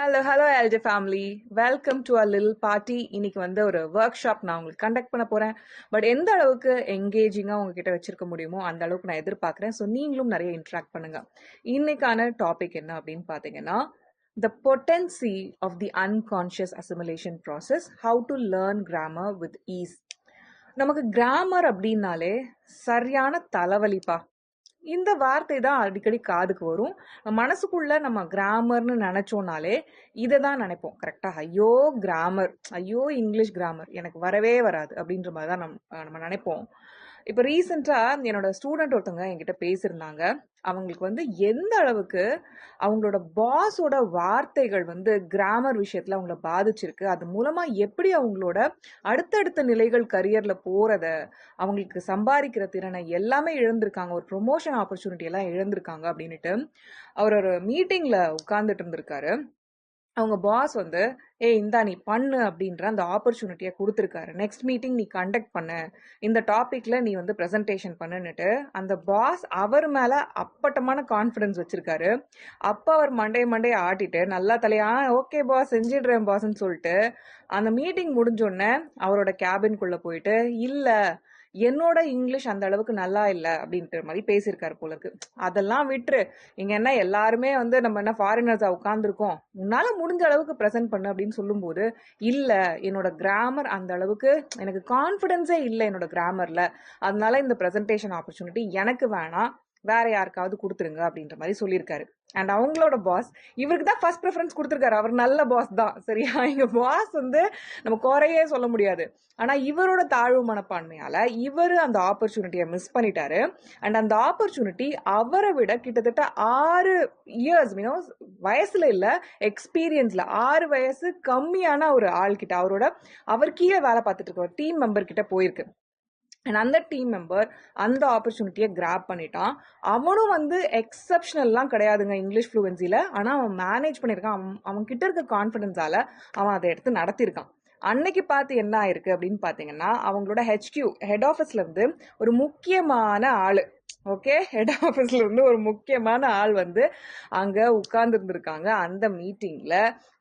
Hello LJ family. Welcome to a little party. இன்னைக்கு வந்து ஒரு ஒர்க் ஷாப் நான் உங்களுக்கு கண்டக்ட் பண்ண போறேன். பட் எந்த அளவுக்கு எங்கேஜிங்காக உங்ககிட்ட வச்சிருக்க முடியுமோ அந்த அளவுக்கு நான் எதிர்பார்க்குறேன். ஸோ நீங்களும் நிறைய இன்ட்ராக்ட் பண்ணுங்க. இன்னைக்கான டாபிக் என்ன அப்படின்னு பார்த்தீங்கன்னா, the potency of the unconscious assimilation process, how to learn grammar with ease. நமக்கு கிராமர் அப்படின்னாலே சரியான தலைவலிப்பா. இந்த வார்த்தை தான் அடிக்கடி காதுக்கு வரும். மனசுக்குள்ள நம்ம கிராமர்னு நினைச்சோம்னாலே இதை தான் நினைப்போம். கரெக்டா? ஐயோ கிராமர், ஐயோ இங்கிலீஷ் கிராமர் எனக்கு வரவே வராது அப்படின்ற மாதிரி தான் நம்ம நினைப்போம். இப்போ ரீசெண்டாக என்னோட ஸ்டூடெண்ட் ஒருத்தவங்க என்கிட்ட பேசியிருந்தாங்க. அவங்களுக்கு வந்து எந்த அளவுக்கு அவங்களோட பாஸோட வார்த்தைகள் வந்து கிராமர் விஷயத்துல அவங்கள பாதிச்சிருக்கு, அது மூலமா எப்படி அவங்களோட அடுத்தடுத்த நிலைகள் கரியர்ல போறத, அவங்களுக்கு சம்பாதிக்கிற திறனை எல்லாமே இழந்திருக்காங்க, ஒரு ப்ரொமோஷன் ஆப்பர்ச்சுனிட்டி எல்லாம் இழந்திருக்காங்க அப்படின்னுட்டு அவர் ஒரு மீட்டிங்ல உட்கார்ந்துட்டு இருந்திருக்காரு. அவங்க பாஸ் வந்து, இந்தா நீ பண்ணு அப்படின்ற அந்த ஆப்பர்ச்சுனிட்டியை கொடுத்துருக்காரு. நெக்ஸ்ட் மீட்டிங் நீ கண்டக்ட் பண்ணு, இந்த டாபிக்ல நீ வந்து ப்ரெசன்டேஷன் பண்ணுன்னுட்டு அந்த பாஸ் அவர் மேல அப்பட்டமான கான்ஃபிடன்ஸ் வச்சிருக்காரு. அப்ப அவர் மண்டே ஆட்டிட்டு நல்லா தலையா ஓகே பாஸ் செஞ்சிடுறேன் பாஸ்ன்னு சொல்லிட்டு அந்த மீட்டிங் முடிஞ்சோடனே அவரோட கேபின்குள்ள போயிட்டு, இல்ல என்னோட இங்கிலீஷ் அந்த அளவுக்கு நல்லா இல்லை அப்படின்ற மாதிரி பேசியிருக்காரு போல இருக்கு. அதெல்லாம் விட்டுரு, இங்க என்ன எல்லாருமே வந்து நம்ம என்ன ஃபாரினர்ஸா உட்காந்துருக்கோம், உன்னால முடிஞ்ச அளவுக்கு ப்ரெசென்ட் பண்ணு அப்படின்னு சொல்லும்போது, இல்ல என்னோட கிராமர் அந்த அளவுக்கு எனக்கு கான்ஃபிடென்ஸே இல்லை என்னோட கிராமர்ல, அதனால இந்த ப்ரெசன்டேஷன் ஆப்பர்ச்சுனிட்டி எனக்கு வேணாம், வேற யாருக்காவது கொடுத்துருங்க அப்படின்ற மாதிரி சொல்லியிருக்காரு. அண்ட் அவங்களோட பாஸ் இவருக்கு தான் ஃபர்ஸ்ட் ப்ரிஃபரன்ஸ் கொடுத்துருக்காரு. அவர் நல்ல பாஸ் தான், சரியா? எங்க பாஸ் வந்து நம்ம குறையே சொல்ல முடியாது. ஆனா இவரோட தாழ்வு மனப்பான்மையால இவர் அந்த ஆப்பர்ச்சுனிட்டியை மிஸ் பண்ணிட்டாரு. அண்ட் அந்த ஆப்பர்ச்சுனிட்டி அவரை விட கிட்டத்தட்ட 6 இயர்ஸ் வயசுல இல்ல, எக்ஸ்பீரியன்ஸ்ல 6 வயசு கம்மியான ஒரு ஆள் கிட்ட, அவர் கீழே வேலை பார்த்துட்டு இருக்க ஒரு டீம் மெம்பர் கிட்ட போயிருக்கு. அண்ட் அந்த டீம் மெம்பர் அந்த ஆப்பர்ச்சுனிட்டியை கிராப் பண்ணிட்டான். அவனும் வந்து எக்ஸப்ஷனல்லாம் கிடையாதுங்க இங்கிலீஷ் ஃப்ளூவன்சியில். ஆனால் அவன் மேனேஜ் பண்ணியிருக்கான். அவன் கிட்ட இருக்க கான்ஃபிடென்ஸால அவன் அதை எடுத்து நடத்தியிருக்கான். அன்னைக்கு பார்த்து என்ன ஆயிருக்கு அப்படின்னு பார்த்தீங்கன்னா, அவங்களோட ஹெட் ஆஃபீஸ்ல இருந்து ஒரு முக்கியமான ஆள், ஓகே, ஹெட் ஆஃபீஸ்ல இருந்து ஒரு முக்கியமான ஆள் வந்து அங்க உட்கார்ந்து இருந்திருக்காங்க அந்த மீட்டிங்ல.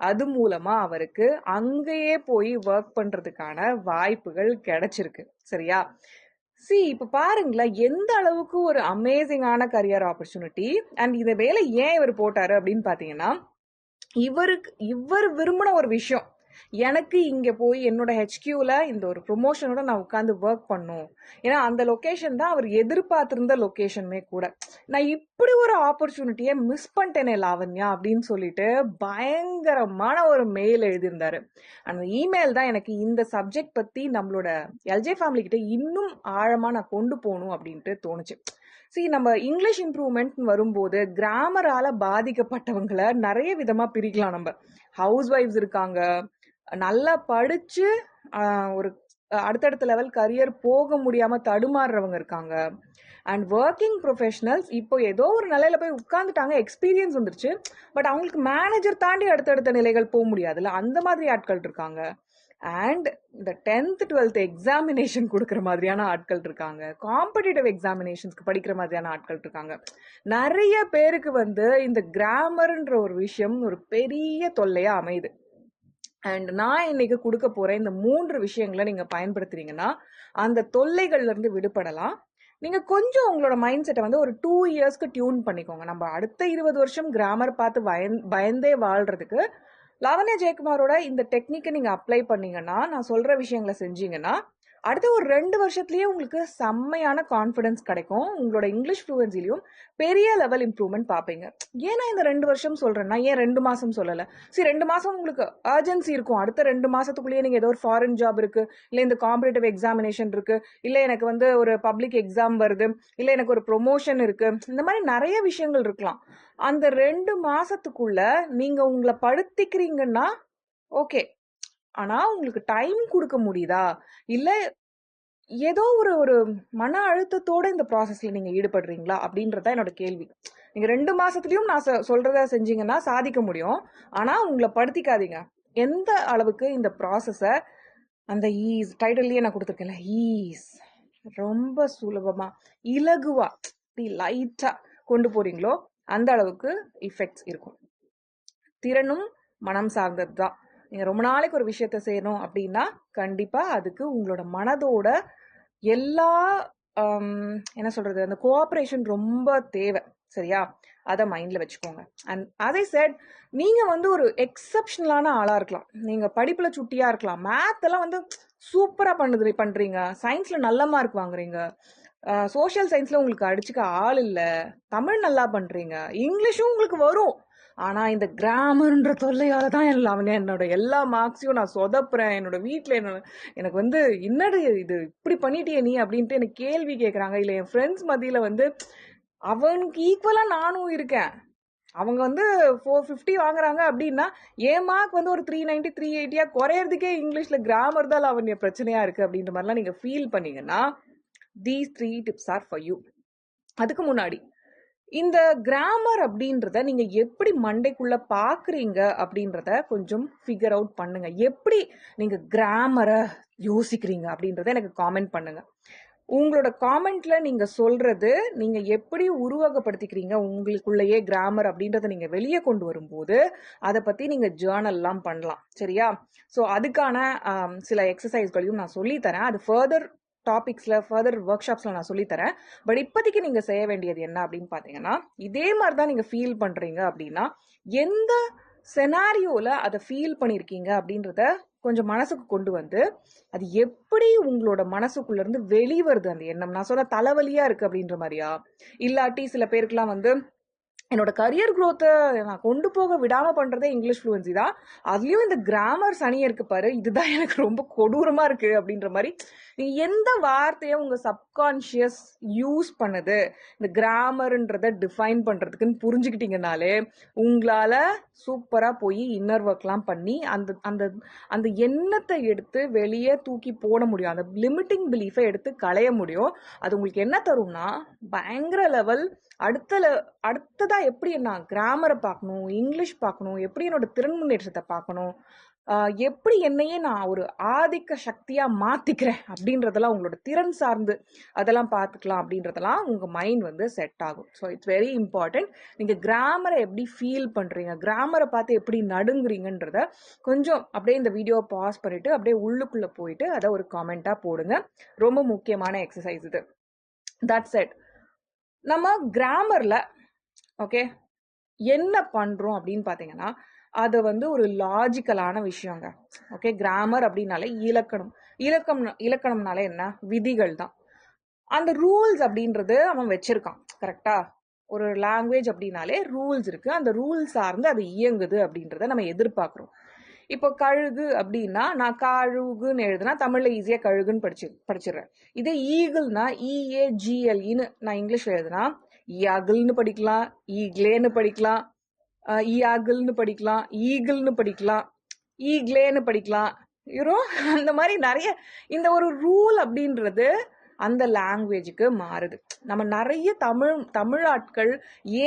அது மூலமா அவருக்கு அங்கேயே போய் ஒர்க் பண்றதுக்கான வாய்ப்புகள் கிடைச்சிருக்கு, சரியா? இப்ப பாருங்களேன் எந்த அளவுக்கு ஒரு அமேசிங்கான கரியர் ஆப்பர்ச்சுனிட்டி. அண்ட் இதை வேலை ஏன் இவர் போட்டாரு அப்படின்னு பாத்தீங்கன்னா, இவர் விரும்பின ஒரு விஷயம், எனக்கு இங்க போய் என்னோட ஹெச்கியூல இந்த ஒரு ப்ரொமோஷனோட நான் உட்காந்து ஒர்க் பண்ணும். ஏன்னா அந்த லொகேஷன் தான் அவர் எதிர்பார்த்திருந்த லொகேஷனுமே கூட. நான் இப்படி ஒரு ஆப்பர்ச்சுனிட்டியை மிஸ் பண்ணிட்டேனே லாவண்யா அப்படின்னு சொல்லிட்டு பயங்கரமான ஒரு மெயில் எழுதியிருந்தாரு. அந்த இமெயில் தான் எனக்கு இந்த சப்ஜெக்ட் பத்தி நம்மளோட எல்ஜே ஃபேமிலி கிட்ட இன்னும் ஆழமா நான் கொண்டு போகணும் அப்படின்ட்டு தோணுச்சு. நம்ம இங்கிலீஷ் இம்ப்ரூவ்மெண்ட் வரும்போது கிராமரால பாதிக்கப்பட்டவங்களை நிறைய விதமா பிரிக்கலாம். நம்ம ஹவுஸ் ஒய்ஃப்ஸ் இருக்காங்க, நல்லா படிச்சு ஒரு அடுத்தடுத்த லெவல் கரியர் போக முடியாம தடுமாறுறவங்க இருக்காங்க. அண்ட் ஒர்க்கிங் ப்ரொஃபஷனல்ஸ் இப்போ ஏதோ ஒரு நிலையில போய் உட்காந்துட்டாங்க, எக்ஸ்பீரியன்ஸ் வந்துருச்சு, பட் அவங்களுக்கு மேனேஜர் தாண்டி அடுத்தடுத்த நிலைகள் போக முடியாதுல்ல, அந்த மாதிரி ஆட்கள் இருக்காங்க. அண்ட் இந்த 10th 12th எக்ஸாமினேஷன் கொடுக்குற மாதிரியான ஆட்கள் இருக்காங்க, காம்படிட்டிவ் எக்ஸாமினேஷன்ஸ்க்கு படிக்கிற மாதிரியான ஆட்கள் இருக்காங்க. நிறைய பேருக்கு வந்து இந்த கிராமர்ன்ற ஒரு விஷயம் ஒரு பெரிய தொல்லையா அமையுது. அண்ட் நான் இன்னைக்கு கொடுக்க போற இந்த 3 விஷயங்களை நீங்க பயன்படுத்துறீங்கன்னா அந்த தொல்லைகள்ல இருந்து விடுபடலாம். நீங்க கொஞ்சம் உங்களோட மைண்ட் செட்டை வந்து ஒரு 2 இயர்ஸ்க்கு டியூன் பண்ணிக்கோங்க. நம்ம அடுத்த 20 வருஷம் கிராமர் பார்த்து பயந்தே வாழ்றதுக்கு லாவண்யா ஜெயக்குமாரோட இந்த டெக்னிக்கை நீங்க அப்ளை பண்ணீங்கன்னா, நான் சொல்ற விஷயங்களை செஞ்சீங்கன்னா, அடுத்த ஒரு 2 வருஷத்துலயே உங்களுக்கு செம்மையான கான்ஃபிடன்ஸ் கிடைக்கும். உங்களோட இங்கிலீஷ் ஃப்ளூவன்சிலையும் பெரிய லெவல் இம்ப்ரூவ்மெண்ட் பார்ப்பீங்க. ஏன்னா இந்த 2 வருஷம் சொல்றேன்னா, ஏன் 2 மாசம் சொல்லல? 2 மாசம் உங்களுக்கு அர்ஜென்சி இருக்கும். அடுத்த 2 மாசத்துக்குள்ளேயே நீங்க ஏதோ ஒரு ஃபாரின் ஜாப் இருக்கு, இல்ல இந்த காம்படிட்டிவ் எக்ஸாமினேஷன் இருக்கு, இல்ல எனக்கு வந்து ஒரு பப்ளிக் எக்ஸாம் வருது, இல்ல எனக்கு ஒரு ப்ரொமோஷன் இருக்கு, இந்த மாதிரி நிறைய விஷயங்கள் இருக்கலாம். அந்த 2 மாசத்துக்குள்ள நீங்க உங்களை படுத்திக்கிறீங்கன்னா ஓகே. ஆனா உங்களுக்கு டைம் கொடுக்க முடியுதா, இல்ல ஏதோ ஒரு ஒரு மன அழுத்தத்தோட இந்த ப்ராசஸ்ல நீங்க ஈடுபடுறீங்களா அப்படின்றத என்னோட கேள்வி. நீங்க 2 மாசத்துலயும் நான் சொல்றத செஞ்சீங்கன்னா சாதிக்க முடியும். ஆனா உங்களை படுத்திக்காதீங்க. எந்த அளவுக்கு இந்த ப்ராசஸ அந்த ஈஸ் டைட்டில்லயே நான் கொடுத்துருக்கேன்ல, ஈஸ் ரொம்ப சுலபமா இலகுவா லைட்டா கொண்டு போறீங்களோ அந்த அளவுக்கு இஃபெக்ட்ஸ் இருக்கும். திறனும் மனம் சார்ந்தது தான். நீங்கள் ரொம்ப நாளைக்கு ஒரு விஷயத்த செய்யணும் அப்படின்னா கண்டிப்பாக அதுக்கு உங்களோட மனதோட எல்லா என்ன சொல்கிறது, அந்த கோஆப்ரேஷன் ரொம்ப தேவை. சரியா? அதை மைண்டில் வச்சுக்கோங்க. அண்ட் அதே செட், நீங்கள் வந்து ஒரு எக்ஸப்ஷனலான ஆளாக இருக்கலாம், நீங்கள் படிப்பில் சுட்டியாக இருக்கலாம், மேத்தெல்லாம் வந்து சூப்பராக பண்ணுறீங்க, சயின்ஸில் நல்ல மார்க் வாங்குறீங்க, சோஷியல் சயின்ஸில் உங்களுக்கு அடிச்சுக்க ஆள் இல்லை, தமிழ் நல்லா பண்ணுறீங்க, இங்கிலீஷும் உங்களுக்கு வரும். ஆனால் இந்த கிராமர்ன்ற தொல்லையால் தான் என்னோட எல்லா மார்க்ஸையும் நான் சொதப்புறேன். என்னோட வீட்டில் எனக்கு வந்து என்னடி இது இப்படி பண்ணிட்டியே நீ அப்படின்ட்டு எனக்கு கேள்வி கேட்குறாங்க. இல்லை என் ஃப்ரெண்ட்ஸ் மத்தியில் வந்து அவனுக்கு ஈக்குவலாக நானும் இருக்கேன், அவங்க வந்து 450 வாங்குறாங்க அப்படின்னா என் மார்க் வந்து ஒரு 390 380 குறையறதுக்கே இங்கிலீஷில் கிராமர் தான் லாவண்ய பிரச்சனையாக இருக்குது அப்படின்ற மாதிரிலாம் நீங்கள் ஃபீல் பண்ணீங்கன்னா these 3 tips are for you. அதுக்கு முன்னாடி இந்த கிராமர் அப்படின்றத நீங்க எப்படி மண்டைக்குள்ள பாக்குறீங்க அப்படின்றத கொஞ்சம் ஃபிகர் அவுட் பண்ணுங்க. எப்படி நீங்க கிராமரை யோசிக்கிறீங்க அப்படின்றத எனக்கு காமெண்ட் பண்ணுங்க. உங்களோட காமெண்ட்ல நீங்க சொல்றது, நீங்க எப்படி உருவகப்படுத்திக்கிறீங்க உங்களுக்குள்ளேயே கிராமர் அப்படின்றத நீங்க வெளியே கொண்டு வரும்போது அதை பத்தி நீங்க ஜேர்னல்லாம் பண்ணலாம். சரியா? ஸோ அதுக்கான சில எக்ஸசைஸ்களையும் நான் சொல்லித்தரேன். அது ஃபர்தர் டாபிக்ஸில், ஃபர்தர் ஒர்க் ஷாப்ஸில் நான் சொல்லித்தரேன். பட் இப்போதைக்கு நீங்கள் செய்ய வேண்டியது என்ன அப்படின்னு பார்த்தீங்கன்னா, இதே மாதிரி தான் நீங்கள் ஃபீல் பண்ணுறீங்க அப்படின்னா எந்த செனாரியோவில் அதை ஃபீல் பண்ணியிருக்கீங்க அப்படின்றத கொஞ்சம் மனசுக்கு கொண்டு வந்து அது எப்படி உங்களோட மனசுக்குள்ளேருந்து வெளிவருது அந்த எண்ணம். நான் சொன்ன தலைவலியாக இருக்குது அப்படின்ற மாதிரியா, இல்லாட்டி சில பேருக்குலாம் வந்து என்னோட கரியர் க்ரோத்தை நான் கொண்டு போக விடாமல் பண்ணுறதே இங்கிலீஷ் ஃப்ளூவன்சி தான், அதுலேயும் இந்த கிராமர் சனியை இருக்கு பாரு, இதுதான் எனக்கு ரொம்ப கொடூரமாக இருக்குது அப்படின்ற மாதிரி எந்த வார்த்தையை உங்கள் சப்கான்ஷியஸ் யூஸ் பண்ணுது இந்த கிராமர்ன்றதை டிஃபைன் பண்ணுறதுக்குன்னு புரிஞ்சுக்கிட்டீங்கனாலே உங்களால் சூப்பராக போய் இன்னர் ஒர்க்லாம் பண்ணி அந்த அந்த அந்த எண்ணத்தை எடுத்து வெளியே தூக்கி போட முடியும், அந்த லிமிட்டிங் பிலீஃபை எடுத்து களைய முடியும். அது உங்களுக்கு என்ன தரும்னா பயங்கர லெவல். அடுத்ததா எப்படி நான் கிராமரை பார்க்கணும், இங்கிலீஷ் பார்க்கணும், எப்படி என்னோட திறன் முன்னேற்றத்தை பார்க்கணும், எப்படி என்னையே நான் ஒரு ஆதிக்க சக்தியா மாத்திக்கிறேன் அப்படின்றதெல்லாம் உங்களோட திறன் சார்ந்து அதெல்லாம் பார்த்துக்கலாம் அப்படின்றதெல்லாம் உங்க மைண்ட் வந்து செட் ஆகும். So it's very important. நீங்க கிராமரை எப்படி ஃபீல் பண்றீங்க, கிராமரை பார்த்து எப்படி நடுங்குறீங்கன்றத கொஞ்சம் அப்படியே இந்த வீடியோ பாஸ் பண்ணிட்டு அப்படியே உள்ளுக்குள்ள போயிட்டு அதை ஒரு காமெண்டா போடுங்க. ரொம்ப முக்கியமான எக்ஸசைஸ் இது. That's it. நம்ம கிராமர்ல ஓகே என்ன பண்றோம் அப்படின்னு பார்த்தீங்கன்னா அது வந்து ஒரு லாஜிக்கலான விஷயங்க. ஓகே, கிராமர் அப்படின்னாலே இலக்கணம்னாலே என்ன, விதிகள் தான். அந்த ரூல்ஸ் அப்படின்றது அவன் வச்சிருக்கான். கரெக்டா? ஒரு லாங்குவேஜ் அப்படின்னாலே ரூல்ஸ் இருக்கு, அந்த ரூல்ஸ் சார்ந்து அது இயங்குது அப்படின்றத நம்ம எதிர்பார்க்குறோம். இப்போ கழுகு அப்படின்னா நான் கழுகுன்னு எழுதுனா தமிழ்ல ஈஸியா கழுகுன்னு படிச்சிடுறேன். இதே ஈகிள்னா EAGLEன்னு நான் இங்கிலீஷ்ல எழுதுனா ஈகிள்னு படிக்கலாம், ஈக்லேன்னு படிக்கலாம், ஈகிள்னு படிக்கலாம், ஈகிள்னு படிக்கலாம், ஈக்லேன்னு படிக்கலாம். அந்த மாதிரி நிறைய இந்த ஒரு ரூல் அப்படின்றது அந்த லாங்குவேஜுக்கு மாறுது. நம்ம நிறைய தமிழ் ஆட்கள்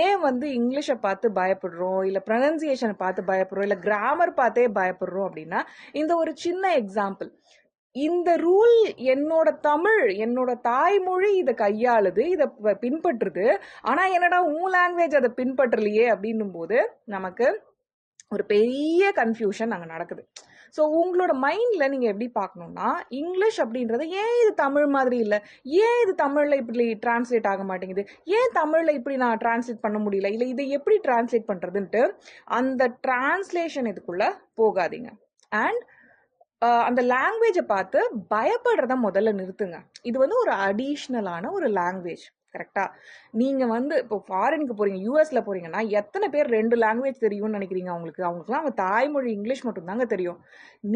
ஏன் வந்து இங்கிலீஷை பார்த்து பயப்படுறோம், இல்லை ப்ரொனன்சியேஷனை பார்த்து பயப்படுறோம், இல்லை கிராமர் பார்த்தே பயப்படுறோம் அப்படின்னா இந்த ஒரு சின்ன எக்ஸாம்பிள். இந்த ரூல் என்னோட தாய்மொழி இதை கையாளுது, இதை பின்பற்றுது, ஆனால் என்னடா உன் லாங்குவேஜ் அதை பின்பற்றலையே அப்படின்னும் போது நமக்கு ஒரு பெரிய கன்ஃபியூஷன் அங்கே நடக்குது. ஸோ உங்களோட மைண்டில் நீங்கள் எப்படி பார்க்கணுன்னா இங்கிலீஷ் அப்படின்றது ஏன் இது தமிழ் மாதிரி இல்லை, ஏன் இது தமிழில் இப்படி டிரான்ஸ்லேட் ஆக மாட்டேங்குது, ஏன் தமிழில் இப்படி நான் டிரான்ஸ்லேட் பண்ண முடியல, இல்லை இதை எப்படி டிரான்ஸ்லேட் பண்ணுறதுன்ட்டு அந்த டிரான்ஸ்லேஷன் இதுக்குள்ளே போகாதீங்க. அண்ட் அந்த லாங்குவேஜை பார்த்து பயப்படுறத முதல்ல நிறுத்துங்க. இது வந்து ஒரு அடிஷ்னலான ஒரு லாங்குவேஜ். கரெக்டா? நீங்க வந்து இப்போ ஃபாரினுக்கு போறீங்க, யூஎஸ்ல போறீங்கன்னா எத்தனை பேர் 2 லாங்குவேஜ் தெரியும்னு நினைக்கிறீங்க? அவங்களுக்குலாம் அவங்க தாய்மொழி இங்கிலீஷ் மட்டும் தாங்க தெரியும்.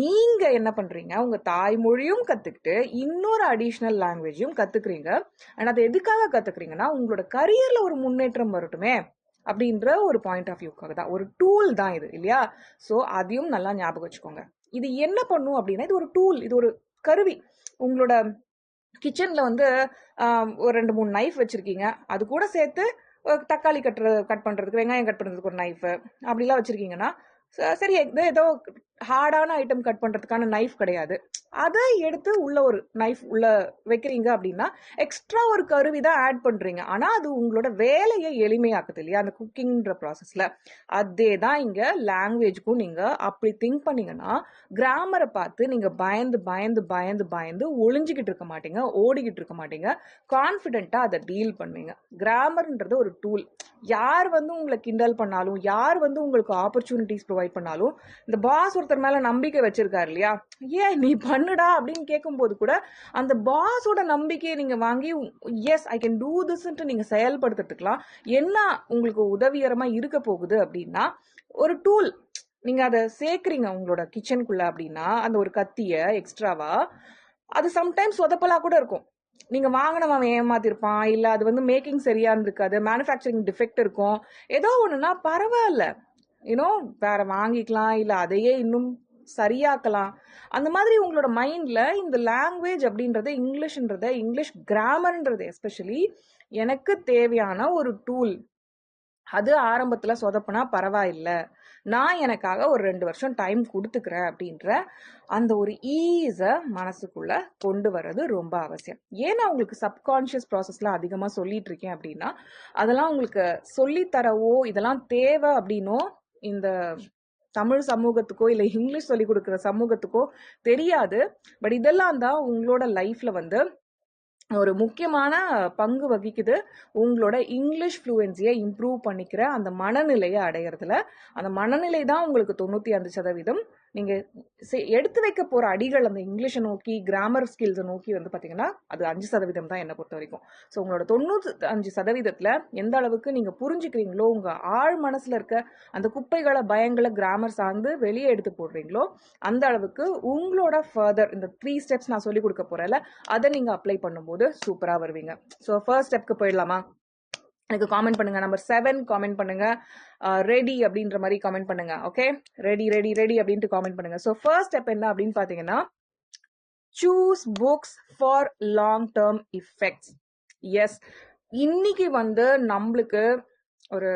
நீங்க என்ன பண்றீங்க, உங்க தாய்மொழியும் கத்துக்கிட்டு இன்னொரு அடிஷ்னல் லாங்குவேஜையும் கத்துக்கிறீங்க. அண்ட் அதை எதுக்காக கத்துக்கிறீங்கன்னா உங்களோட கரியர்ல ஒரு முன்னேற்றம் வரட்டுமே அப்படின்ற ஒரு பாயிண்ட் ஆஃப் வியூக்காக தான். ஒரு டூல் தான் இது, இல்லையா? ஸோ அதையும் நல்லா ஞாபகம் வச்சுக்கோங்க. இது என்ன பண்ணும் அப்படின்னா இது ஒரு டூல், இது ஒரு கருவி. உங்களோட கிச்சனில் வந்து ஒரு 2-3 நைஃப் வச்சுருக்கீங்க, அது கூட சேர்த்து தக்காளி கட் பண்ணுறதுக்கு, வெங்காயம் கட் பண்ணுறதுக்கு ஒரு நைஃபு அப்படிலாம் வச்சுருக்கீங்கன்னா சரி ஏதோ ஹார்டான ஐட்டம் கட் பண்றதுக்கான நைஃப் கிடையாது. அதை எடுத்து உள்ள ஒரு நைஃப் உள்ள வைக்கிறீங்க அப்படின்னா எக்ஸ்ட்ரா ஒரு கருவி தான் ஆட் பண்றீங்க. ஆனா அது உங்களோட வேலையை எளிமையாக்குது இல்லையா அந்த குக்கிங்ன்ற ப்ராசஸ்ல. அதே தான் இங்க லாங்குவேஜ்க்கும் நீங்க அப்படி திங்க் பண்ணீங்கன்னா கிராமரை பார்த்து நீங்க பயந்து பயந்து பயந்து பயந்து ஒளிஞ்சுக்கிட்டு இருக்க மாட்டீங்க, ஓடிக்கிட்டு இருக்க மாட்டீங்க. கான்ஃபிடென்ட்டா அதை டீல் பண்ணுவீங்க. கிராமர்ன்றது ஒரு டூல். யார் வந்து உங்களை கிண்டல் பண்ணாலும், யார் வந்து உங்களுக்கு ஆப்பர்ச்சுனிட்டிஸ் ப்ரொவைட் பண்ணாலும், இந்த பாஸ் ஒருத்தர் மேல நம்பிக்கை வச்சிருக்காரு இல்லையா, ஏன் நீ பண்ணுடா அப்படின்னு கேட்கும்போது கூட அந்த பாஸோட நம்பிக்கையை நீங்க வாங்கி எஸ் ஐ கேன் டூ திஸ்ன்ட்டு நீங்க செயல்படுத்துறதுக்கலாம் என்ன உங்களுக்கு உதவிகரமா இருக்க போகுது அப்படின்னா ஒரு டூல். நீங்க அதை சேர்க்குறீங்க உங்களோட கிச்சனுக்குள்ள அப்படின்னா அந்த ஒரு கத்திய எக்ஸ்ட்ராவா, அது சம்டைம்ஸ் சொதப்பலா கூட இருக்கும். நீங்க வாங்கினவன் ஏமாத்திருப்பான், இல்ல அது வந்து மேக்கிங் சரியா இருந்திருக்காது, மேனுஃபேக்சரிங் டிஃபெக்ட் இருக்கும், ஏதோ ஒண்ணுன்னா பரவாயில்ல, யூனோ வேற வாங்கிக்கலாம், இல்ல அதையே இன்னும் சரியாக்கலாம். அந்த மாதிரி உங்களோட மைண்ட்ல இந்த லாங்குவேஜ் அப்படின்றத இங்கிலீஷ் கிராமர்ன்றது எஸ்பெஷலி எனக்கு தேவையான ஒரு டூல். அது ஆரம்பத்துல சொதப்புனா பரவாயில்ல, நான் எனக்காக ஒரு 2 வருஷம் டைம் கொடுத்துக்கிறேன் அப்படின்ற அந்த ஒரு ஈஸை மனசுக்குள்ள கொண்டு வர்றது ரொம்ப அவசியம். ஏன்னா உங்களுக்கு சப்கான்ஷியஸ் ப்ராசஸ்லாம் அதிகமா சொல்லிட்டு இருக்கேன் அப்படின்னா அதெல்லாம் உங்களுக்கு சொல்லித்தரவோ இதெல்லாம் தேவை அப்படின்னோ இந்த தமிழ் சமூகத்துக்கோ இல்லை இங்கிலீஷ் சொல்லி கொடுக்குற சமூகத்துக்கோ தெரியாது. பட் இதெல்லாம் தான் உங்களோட லைஃப்ல வந்து ஒரு முக்கியமான பங்கு வகிக்குது உங்களோட இங்கிலீஷ் ஃப்ளூயன்சியை இம்ப்ரூவ் பண்ணிக்கிற அந்த மனநிலையை அடையிறதுல. அந்த மனநிலை தான் உங்களுக்கு 95% நீங்க எடுத்து வைக்க போற அடிகள் அந்த இங்கிலீஷை நோக்கி, கிராமர் ஸ்கில்ஸை நோக்கி வந்து பாத்தீங்கன்னா அது 5% தான் என்னை பொறுத்த வரைக்கும். ஸோ உங்களோட 95%த்துல எந்த அளவுக்கு நீங்க புரிஞ்சுக்கிறீங்களோ, உங்க ஆழ் மனசுல இருக்க அந்த குப்பைகளை பயங்களை கிராமர் சார்ந்து வெளியே எடுத்து போடுறீங்களோ, அந்த அளவுக்கு உங்களோட ஃபர்தர் இந்த 3 ஸ்டெப்ஸ் நான் சொல்லி கொடுக்க போறேன்ல, அதை நீங்க அப்ளை பண்ணும்போது சூப்பரா வருவீங்க. ஸோ ஃபர்ஸ்ட் ஸ்டெப்க்கு போயிடலாமா? எனக்கு காமெண்ட் பண்ணுங்க. நம்பர் 7 காமெண்ட் பண்ணுங்க. ரெடி அப்படின்ற மாதிரி காமெண்ட் பண்ணுங்க. ஓகே, ரெடி ரெடி ரெடி அப்படின்ட்டு காமெண்ட் பண்ணுங்க. ஸோ ஃபர்ஸ்ட் ஸ்டெப் என்ன அப்படின்னு பாத்தீங்கன்னா, choose books for long term effects. Yes, இன்னைக்கு வந்து நம்மளுக்கு ஒரு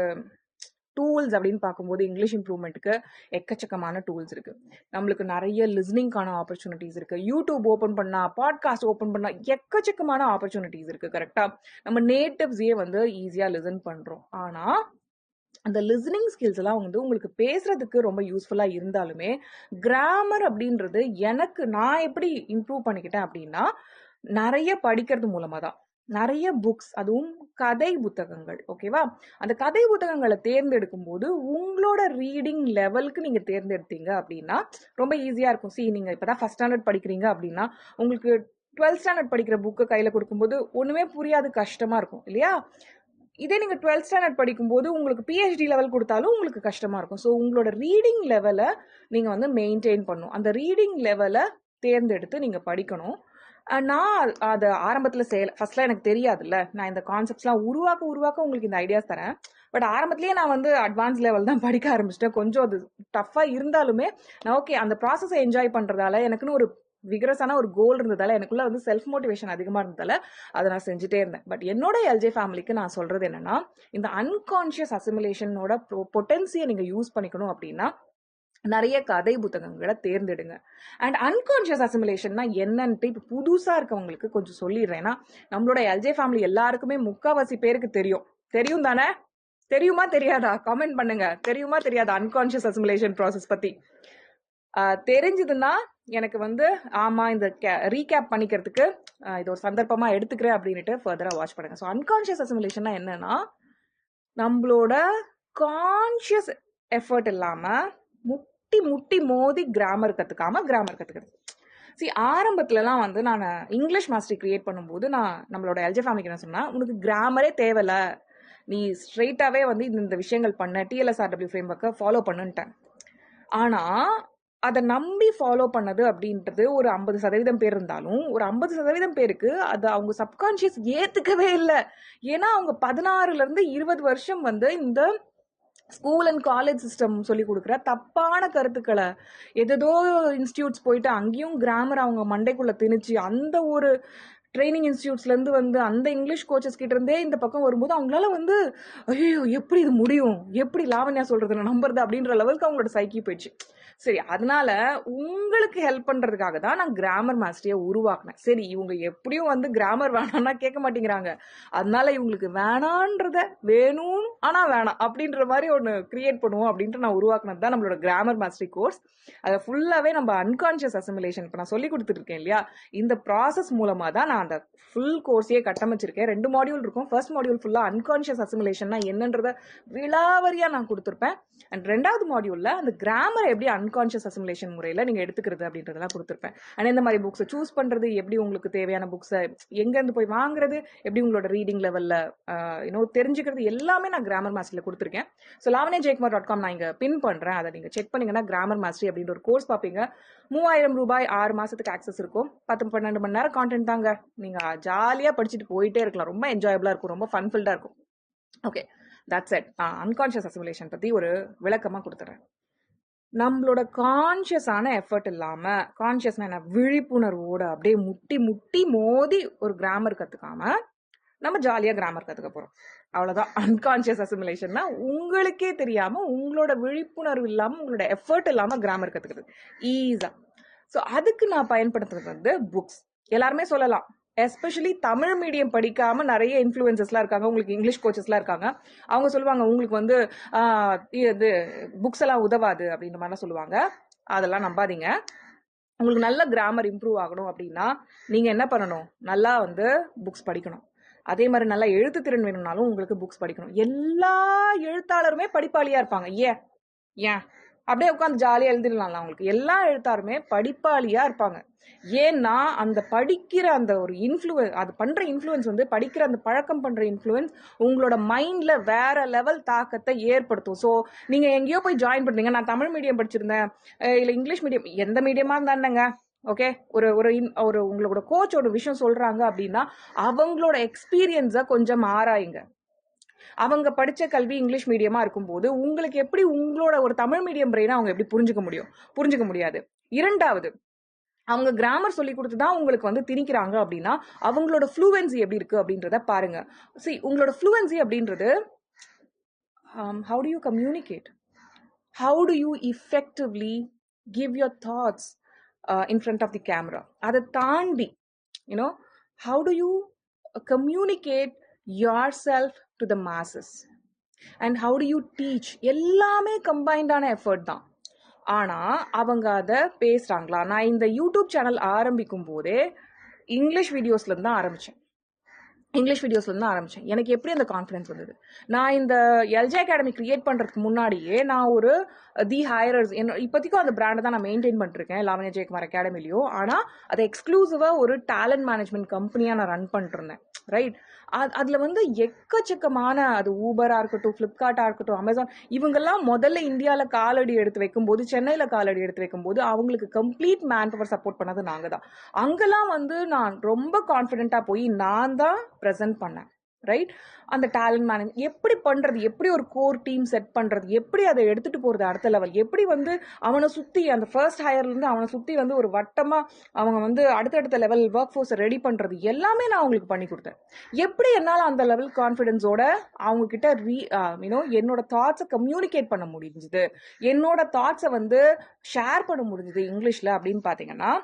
டூல்ஸ் அப்படின்னு பார்க்கும்போது இங்கிலீஷ் இம்ப்ரூவ்மெண்ட்டுக்கு எக்கச்சக்கமான டூல்ஸ் இருக்கு. நம்மளுக்கு நிறைய லிஸ்னிங்கான ஆப்பர்ச்சுனிட்டிஸ் இருக்கு. யூடியூப் ஓப்பன் பண்ணா, பாட்காஸ்ட் ஓப்பன் பண்ணா எக்கச்சக்கமான ஆப்பர்ச்சுனிட்டிஸ் இருக்கு. கரெக்டா, நம்ம நேட்டிவ்ஸே வந்து ஈஸியா லிசன் பண்றோம். ஆனா அந்த லிசனிங் ஸ்கில்ஸ் எல்லாம் வந்து உங்களுக்கு பேசுறதுக்கு ரொம்ப யூஸ்ஃபுல்லா இருந்தாலுமே கிராமர் அப்படின்றது நான் எப்படி இம்ப்ரூவ் பண்ணிக்கிட்டேன் அப்படின்னா நிறைய படிக்கிறது மூலமா தான். நிறைய புக்ஸ், அதுவும் கதை புத்தகங்கள். ஓகேவா, அந்த கதை புத்தகங்களை தேர்ந்தெடுக்கும் போது உங்களோட ரீடிங் லெவலுக்கு நீங்க தேர்ந்தெடுத்தீங்க அப்படின்னா ரொம்ப ஈஸியா இருக்கும். நீங்க இப்பதான் ஃபர்ஸ்ட் ஸ்டாண்டர்ட் படிக்கிறீங்க அப்படின்னா உங்களுக்கு 12th ஸ்டாண்டர்ட் படிக்கிற புக்கு கையில கொடுக்கும்போது ஒண்ணுமே புரியாது, கஷ்டமா இருக்கும் இல்லையா? இதே நீங்க 12th ஸ்டாண்டர்ட் படிக்கும்போது உங்களுக்கு PhD லெவல் கொடுத்தாலும் உங்களுக்கு கஷ்டமா இருக்கும். ஸோ உங்களோட ரீடிங் லெவலை நீங்க வந்து மெயின்டைன் பண்ணும். அந்த ரீடிங் லெவலை தேர்ந்தெடுத்து நீங்க படிக்கணும். நான் அதை ஆரம்பத்தில் ஃபர்ஸ்ட்லாம் எனக்கு தெரியாதுல்ல, நான் இந்த கான்செப்ட்ஸ்லாம் உருவாக்க உங்களுக்கு இந்த ஐடியாஸ் தரேன். பட் ஆரம்பத்திலேயே நான் வந்து அட்வான்ஸ் லெவல் தான் படிக்க ஆரம்பிச்சிட்டேன். கொஞ்சம் அது டஃப்பாக இருந்தாலுமே நான் ஓகே அந்த ப்ராசஸை என்ஜாய் பண்ணுறதால, எனக்குன்னு ஒரு விகரஸான ஒரு கோல் இருந்ததால, எனக்குள்ள வந்து செல்ஃப் மோட்டிவேஷன் அதிகமாக இருந்ததால அதை நான் செஞ்சுட்டே இருந்தேன். பட் என்னோட எல்ஜே ஃபேமிலிக்கு நான் சொல்றது என்னன்னா, இந்த அன்கான்ஷியஸ் அசிமுலேஷனோட பொட்டன்சியை நீங்க யூஸ் பண்ணிக்கணும் அப்படின்னா நிறைய கதை புத்தகங்களை தேர்ந்தெடுங்க. அண்ட் அன்கான்ஷியஸ் அசிமுலேஷன்னா என்னன்ட்டு இப்போ புதுசா இருக்கவங்களுக்கு கொஞ்சம் சொல்லிடுறேன். ஏன்னா நம்மளோட எல்ஜே ஃபேமிலி எல்லாருக்குமே முக்காவாசி பேருக்கு தெரியும் தானே? தெரியுமா தெரியாதா? கமெண்ட் பண்ணுங்க. தெரியுமா தெரியாதா அன்கான்ஷியஸ் அசிமுலேஷன் ப்ராசஸ் பத்தி? தெரிஞ்சதுன்னா எனக்கு வந்து ஆமா இந்த ரீகேப் பண்ணிக்கிறதுக்கு இது ஒரு சந்தர்ப்பமா எடுத்துக்கிறேன் அப்படின்ட்டு ஃபர்தரா வாட்ச் பண்ணுங்க. ஸோ அன்கான்ஷியஸ் அசிமுலேஷன்னா என்னன்னா, நம்மளோட கான்ஷியஸ் எஃபர்ட் இல்லாம முட்டி முட்டி மோதி கிராமர் கத்துக்கிறது. ஆரம்பத்துலலாம் வந்து நான் இங்கிலீஷ் மாஸ்டரி கிரியேட் பண்ணும்போது நம்மளோட எல்ஜே ஃபேமிலிக்கு என்ன சொன்னா, உனக்கு கிராமரே தேவையில்ல, நீ ஸ்ட்ரெயிட்டாவே வந்து இந்த விஷயங்கள் பண்ண, TLSRW ஃப்ரேம்வொர்க்கை ஃபாலோ பண்ணுன்ட்டேன். ஆனா அதை நம்பி ஃபாலோ பண்ணது அப்படின்றது ஒரு 50% பேர் இருந்தாலும் ஒரு 50% பேருக்கு அது அவங்க சப்கான்ஷியஸ் ஏத்துக்கவே இல்லை. ஏன்னா அவங்க 16 20 வருஷம் வந்து இந்த ஸ்கூல் அண்ட் காலேஜ் சிஸ்டம் சொல்லி கொடுக்குற தப்பான கருத்துக்களை ஏதோ இன்ஸ்டியூட்ஸ் போயிட்டு அங்கேயும் கிராமர் அவங்க மண்டைக்குள்ள திணிச்சு அந்த ஒரு ட்ரைனிங் இன்ஸ்டியூட்ஸ்லேருந்து வந்து அந்த இங்கிலீஷ் கோச்சஸ் கிட்ட இருந்தே இந்த பக்கம் வரும்போது அவங்களால வந்து ஐயோ எப்படி இது முடியும், எப்படி லாவண்யா சொல்றது நான் நம்புறது அப்படின்ற லெவலுக்கு அவங்களோட சைக்கி போயிடுச்சு. சரி, அதனால உங்களுக்கு ஹெல்ப் பண்றதுக்காக தான் நான் கிராமர் மாஸ்டரியை உருவாக்குனேன். சரி, இவங்க எப்படியும் வந்து கிராமர் வேணாம்னா கேட்க மாட்டேங்கிறாங்க, அதனால இவங்களுக்கு வேணான்றத வேணும் ஆனா வேணாம் அப்படின்ற மாதிரி ஒன்று கிரியேட் பண்ணுவோம் அப்படின்ட்டு நான் உருவாக்குனது தான் நம்மளோட கிராமர் மாஸ்டரி கோர்ஸ். அதை ஃபுல்லாவே நம்ம அன்கான்ஷியஸ் அசிமுலேஷன் இப்போ நான் சொல்லி கொடுத்துட்டு இருக்கேன் இல்லையா, இந்த ப்ராசஸ் மூலமா தான் நான் அந்த ஃபுல் கோர்ஸையே கட்டமைச்சிருக்கேன். 2 மாடியூல் இருக்கும். ஃபர்ஸ்ட் மாடியூல் ஃபுல்லா அன்கான்ஷியஸ் அசிமுலேஷன்னா என்னன்றத விலாவரியா நான் கொடுத்துருப்பேன். அண்ட் 2வது மாடியூல்ல அந்த கிராமர் எப்படி அன்கான்ஷியஸ் அசிமுலேஷன் முறையில நீங்க எடுத்துக்கிறது அப்படின்றதெல்லாம் கொடுத்துருப்பேன். அண்ட் இந்த மாதிரி புக்ஸை சூஸ் பண்றது, எப்படி உங்களுக்கு தேவையான புக்ஸை எங்க இருந்து போய் வாங்குறது, எப்படி உங்களோட ரீடிங் லெவல்ல தெரிஞ்சுக்கிறது, எல்லாமே நான் கிராமர் மாஸ்டர்ல கொடுத்துருக்கேன். ஸோ lavanyajaykumar.com நான் இங்க பின் பண்றேன். அதை நீங்க செக் பண்ணீங்கன்னா கிராமர் மாஸ்டரி அப்படின்ற ஒரு கோர்ஸ் பார்ப்பீங்க. 3000 ரூபாய் 6 மாசத்துக்கு ஆக்சஸ் இருக்கும். 10-12 மணி நேரம் கான்டென்ட் தாங்க. நீங்க ஜாலியா படிச்சுட்டு போயிட்டே இருக்கலாம். ரொம்ப என்ஜாயபிளா இருக்கும், ரொம்ப ஃபன்ஃபில்டா இருக்கும். Okay, that's it. Unconscious assimilation பத்தி ஒரு விளக்கமா கொடுத்துறேன். நம்மளோட கான்ஷியஸான எஃபர்ட் இல்லாம, கான்ஷியஸ்னா விழிப்புணர்வோட அப்படியே முட்டி முட்டி மோதி ஒரு கிராமர் கத்துக்காம நம்ம ஜாலியா கிராமர் கத்துக்க போறோம். அவ்வளவுதான் அன்கான்ஷியஸ் அசிமுலேஷன்னா. உங்களுக்கே தெரியாம, உங்களோட விழிப்புணர்வு இல்லாம, உங்களோட எஃபர்ட் இல்லாம கிராமர் கத்துக்கிறது ஈஸா. ஸோ அதுக்கு நான் பயன்படுத்துறது வந்து புக்ஸ். எல்லாருமே சொல்லலாம், எஸ்பெஷலி தமிழ் மீடியம் படிக்காம நிறைய இன்ஃப்ளூயன்சஸ்லாம் இருக்காங்க, உங்களுக்கு இங்கிலீஷ் கோச்சஸ்லாம் இருக்காங்க. அவங்க சொல்லுவாங்க உங்களுக்கு வந்து இது புக்ஸ் எல்லாம் உதவாது அப்படின்ற மாதிரிலாம் சொல்லுவாங்க. அதெல்லாம் நம்பாதீங்க. உங்களுக்கு நல்ல கிராமர் இம்ப்ரூவ் ஆகணும் அப்படின்னா நீங்க என்ன பண்ணணும், நல்லா வந்து புக்ஸ் படிக்கணும். அதே மாதிரி நல்லா எழுத்து திறன் வேணும்னாலும் உங்களுக்கு புக்ஸ் படிக்கணும். எல்லா எழுத்தாளருமே படிப்பாளியா இருப்பாங்க. ஏன் அப்படியே உட்காந்து ஜாலியா எழுதிடலாம்ல. அவங்களுக்கு எல்லா எழுத்தாருமே படிப்பாளியா இருப்பாங்க. ஏன்னா அந்த படிக்கிற அந்த ஒரு இன்ஃப்ளூயன்ஸ், அது பண்ற இன்ஃப்ளூயன்ஸ் வந்து, படிக்கிற அந்த பழக்கம் பண்ற இன்ஃப்ளூயன்ஸ் உங்களோட மைண்ட்ல வேற லெவல் தாக்கத்தை ஏற்படுத்தும். ஸோ நீங்க எங்கேயோ போய் ஜாயின் பண்ணுறீங்க, நான் தமிழ் மீடியம் படிச்சிருந்தேன் இல்லை இங்கிலீஷ் மீடியம், எந்த மீடியமா இருந்தாங்க, ஓகே, ஒரு ஒரு உங்களோட கோச்சோட விஷயம் சொல்றாங்க அப்படின்னா அவங்களோட எக்ஸ்பீரியன்ஸை கொஞ்சம் ஆராயுங்க. அவங்க படிச்ச கல்வி இங்கிலீஷ் மீடியமா இருக்கும்போது உங்களுக்கு எப்படி உங்களோட ஒரு தமிழ் மீடியம் பிரெயினை அவங்க எப்படி புரிஞ்சுக்க முடியாது. இரண்டாவது, அவங்க கிராமர் சொல்லி கொடுத்து தான் உங்களுக்கு வந்து திணிக்கிறாங்க அப்படின்னா அவங்களோட ஃப்ளூவன்சி எப்படி இருக்கு அப்படின்றத பாருங்க. See, உங்களோட ஃப்ளூவன்சி அப்படின்றது how do you communicate, how do you effectively give your thoughts in front of the camera. அதை தாண்டி how do you communicate yourself to the masses and how do you teach, எல்லாமே கம்பைண்டான effort தான். ஆனா அவங்க அதை பேசுறாங்களா? நான் இந்த யூடியூப் சேனல் ஆரம்பிக்கும் போதே இங்கிலீஷ் வீடியோஸ்ல இருந்து தான் ஆரம்பிச்சேன். எனக்கு எப்படி அந்த கான்ஃபிடன்ஸ் வந்தது? நான் இந்த எல்ஜே அகாடமி கிரியேட் பண்றதுக்கு முன்னாடியே நான் ஒரு தி ஹையர்ஸ் இப்போதைக்கும் அந்த பிராண்டை தான் நான் மெயின்டைன் பண்ணிருக்கேன் லாவண்யா ஜெயக்குமார் அகாடமிலையும். ஆனா அதை எக்ஸ்க்ளூசிவா ஒரு டேலண்ட் மேனேஜ்மெண்ட் கம்பெனியா நான் ரன் பண்ணிட்டு இருந்தேன். ரைட், அதுல வந்து எக்கச்சக்கமான, அது ஊபரா இருக்கட்டும், பிளிப்கார்ட்டா இருக்கட்டும், அமேசான், இவங்கெல்லாம் முதல்ல இந்தியால காலடி எடுத்து வைக்கும்போது, சென்னையில காலடி எடுத்து வைக்கும்போது அவங்களுக்கு கம்ப்ளீட் மேன் பவர் சப்போர்ட் பண்ணது நாங்க தான். அங்கெல்லாம் வந்து நான் ரொம்ப கான்ஃபிடென்ட்டா போய் நான் தான் ப்ரெசென்ட் பண்ணேன். ரைட், அந்த டேலண்ட் மேனேஜ் எப்படி பண்றது, எப்படி ஒரு கோர் டீம் செட் பண்றது, எப்படி அதை எடுத்துட்டு போறது அடுத்த லெவல், எப்படி வந்து அவனை சுத்தி அந்த ஃபர்ஸ்ட் ஹையர்ல இருந்து அவனை சுத்தி வந்து ஒரு வட்டமா அவங்க வந்து அடுத்தடுத்த லெவல் ஒர்க் ஃபோர்ஸை ரெடி பண்றது எல்லாமே நான் அவங்களுக்கு பண்ணி கொடுத்தேன். எப்படி என்னால் அந்த லெவல் கான்ஃபிடென்ஸோட அவங்க கிட்ட என்னோட தாட்ஸை கம்யூனிகேட் பண்ண முடிஞ்சுது, என்னோட தாட்ஸை வந்து ஷேர் பண்ண முடிஞ்சுது இங்கிலீஷ்ல அப்படின்னு பாத்தீங்கன்னா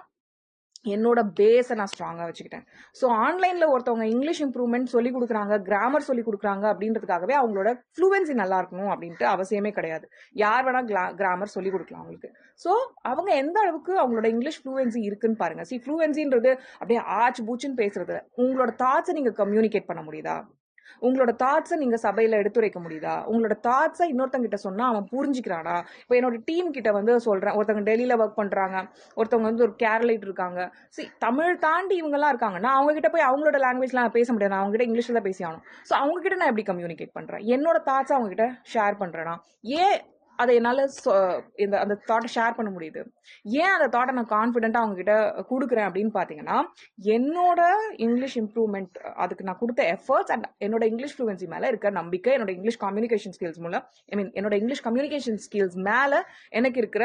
என்னோட பேஸை நான் ஸ்ட்ராங்காக வச்சுக்கிட்டேன். ஸோ ஆன்லைனில் ஒருத்தவங்க இங்கிலீஷ் இம்ப்ரூவ்மெண்ட் சொல்லி கொடுக்குறாங்க, கிராமர் சொல்லி கொடுக்குறாங்க அப்படின்றதுக்காகவே அவங்களோட ஃப்ளூவன்சி நல்லா இருக்கணும் அப்படின்ட்டு அவசியமே கிடையாது. யார் வேணா கிராமர் சொல்லி கொடுக்கலாம் அவங்களுக்கு. ஸோ அவங்க எந்த அளவுக்கு அவங்களோட இங்கிலீஷ் ஃப்ளூவன்சி இருக்குன்னு பாருங்க. ஃப்ளூவன்சின்றது அப்படியே ஆச்சு பூச்சுன்னு பேசுறது, உங்களோட தாட்ஸை நீங்கள் கம்யூனிகேட் பண்ண முடியுதா? உங்களோட தாட்ஸை நீங்க சபையில எடுத்துரைக்க முடியுதா? உங்களோட தாட்ஸை இன்னொருத்தங்க கிட்ட சொன்னா அவன் புரிஞ்சுக்கிறானா? இப்போ என்னோட டீம் கிட்ட வந்து சொல்றேன், ஒருத்தவங்க டெல்லியில ஒர்க் பண்றாங்க, ஒருத்தவங்க வந்து ஒரு கேரளைட் இருக்காங்க, தமிழ் தாண்டி இவங்க எல்லாம் இருக்காங்கன்னா அவங்க கிட்ட போய் அவங்களோட லாங்குவேஜ்லாம் பேச முடியாது, அவங்க கிட்ட இங்கிலீஷ்ல தான் பேசி ஆகணும். ஸோ அவங்க கிட்ட நான் எப்படி கம்யூனிகேட் பண்றேன்? என்னோட தாட்ஸை அவங்க கிட்ட ஷேர் பண்றேன்னா ஏன் அதை என்னால் அந்த தாட்டை ஷேர் பண்ண முடியுது? ஏன் அந்த தாட்டை நான் கான்ஃபிடென்ட்டாக அவங்க கிட்ட கொடுக்குறேன் அப்படின்னு பார்த்தீங்கன்னா என்னோட இங்கிலீஷ் இம்ப்ரூவ்மெண்ட், அதுக்கு நான் கொடுத்த எஃபர்ட்ஸ் அண்ட் என்னோட இங்கிலீஷ் ஃப்ளூவன்சி மேலே இருக்க நம்பிக்கை, என்னோட இங்கிலீஷ் கம்யூனிகேஷன் ஸ்கில்ஸ் மூலம் என்னோட இங்கிலீஷ் கம்யூனிகேஷன் ஸ்கில்ஸ் மேலே எனக்கு இருக்கிற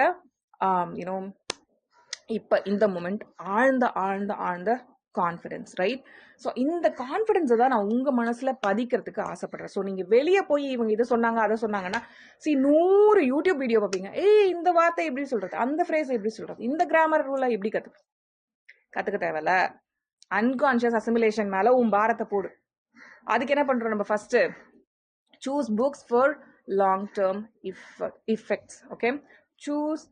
இப்போ இந்த மூமெண்ட் ஆழ்ந்த ஆழ்ந்த ஆழ்ந்த கான்ஃபிடன்ஸ், ரைட்? ஸோ இந்த கான்ஃபிடன்ஸை தான் நான் உங்கள் மனசில் பதிக்கிறதுக்கு ஆசைப்படுறேன். ஸோ நீங்கள் வெளியே போய் இவங்க இதை சொன்னாங்க அதை சொன்னாங்கன்னா 100 யூடியூப் வீடியோ பார்ப்பீங்க. இந்த வார்த்தை எப்படி சொல்கிறது, அந்த ஃப்ரேஸ் எப்படி சொல்கிறது, இந்த கிராமர் ரூலை எப்படி கற்றுக்க தேவையில்ல. அன்கான்ஷியஸ் அசிமிலேஷன் மேலே உன் பாரத்தை போடு. அதுக்கு என்ன பண்ணுறோம் நம்ம? First choose books for long term effects. Okay, choose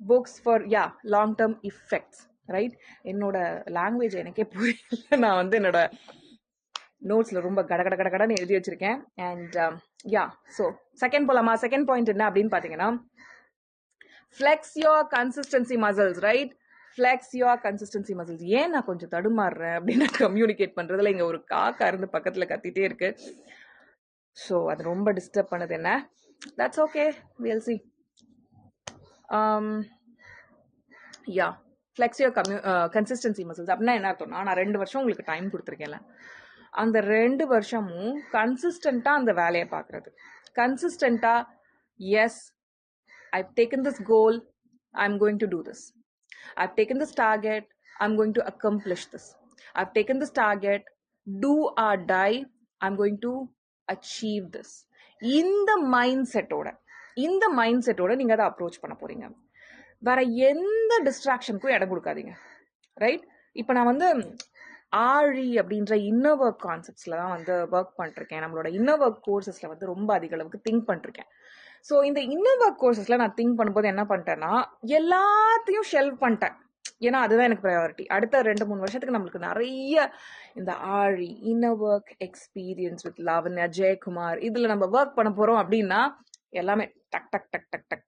books for long term effects, right? என்னோட லாங்குவேஜ் எனக்கே புரியல. நான் வந்து என்னோட நோட்ஸ்ல ரொம்ப கடன்னு எழுதி வச்சிருக்கேன். அண்ட் ஸோ செகண்ட் போலாமா? செகண்ட் பாயிண்ட் என்ன அப்படின்னு பார்த்தீங்கன்னா, flex your consistency muscles, right? flex your consistency muscles. ஏன் நான் கொஞ்சம் தடுமாறுறேன் அப்படின்னு கம்யூனிகேட் பண்றதுல இங்க ஒரு காக்கா இருந்து பக்கத்துல கத்திட்டே இருக்கு. ஸோ அது ரொம்ப டிஸ்டர்ப் பண்ணது என்ன. That's okay, we'll see. flex your consistency muscles அப்படின்னா என்ன அர்த்தம்னா, நான் 2 வருஷம் உங்களுக்கு டைம் கொடுத்துருக்கேன்ல, அந்த 2 வருஷமும் கன்சிஸ்டண்டா அந்த வேலையை பார்க்கறது. கன்சிஸ்டண்டா, S, I've taken this goal, I'm going to do this. I've taken this target, I'm going to accomplish this. I've taken this target, do or die, I'm going to achieve this. இந்த mind செட்டோட நீங்க அதை approach பண்ண போறீங்க. வேற எந்த டிஸ்ட்ராக்ஷனுக்கும் இடம் கொடுக்காதீங்க, ரைட்? இப்போ நான் வந்து ஆழி அப்படின்ற இன்னர் ஒர்க் கான்செப்ட்ஸ்ல தான் வந்து ஒர்க் பண்ணிருக்கேன். நம்மளோட இன்னர் ஒர்க் கோர்சஸ்ல வந்து ரொம்ப அதிக அளவுக்கு திங்க் பண்ணிருக்கேன். ஸோ இந்த இன்னர் ஒர்க் கோர்சஸ்ல நான் திங்க் பண்ணும்போது என்ன பண்ணிட்டேன்னா, எல்லாத்தையும் ஷெல்வ் பண்ணிட்டேன். ஏன்னா அதுதான் எனக்கு ப்ரையாரிட்டி. அடுத்த 2-3 வருஷத்துக்கு நம்மளுக்கு நிறைய இந்த ஆழி inner work experience with Lavanya Jayakumar இதுல நம்ம ஒர்க் பண்ண போறோம் அப்படின்னா எல்லாமே டக் டக் டக் டக் டக்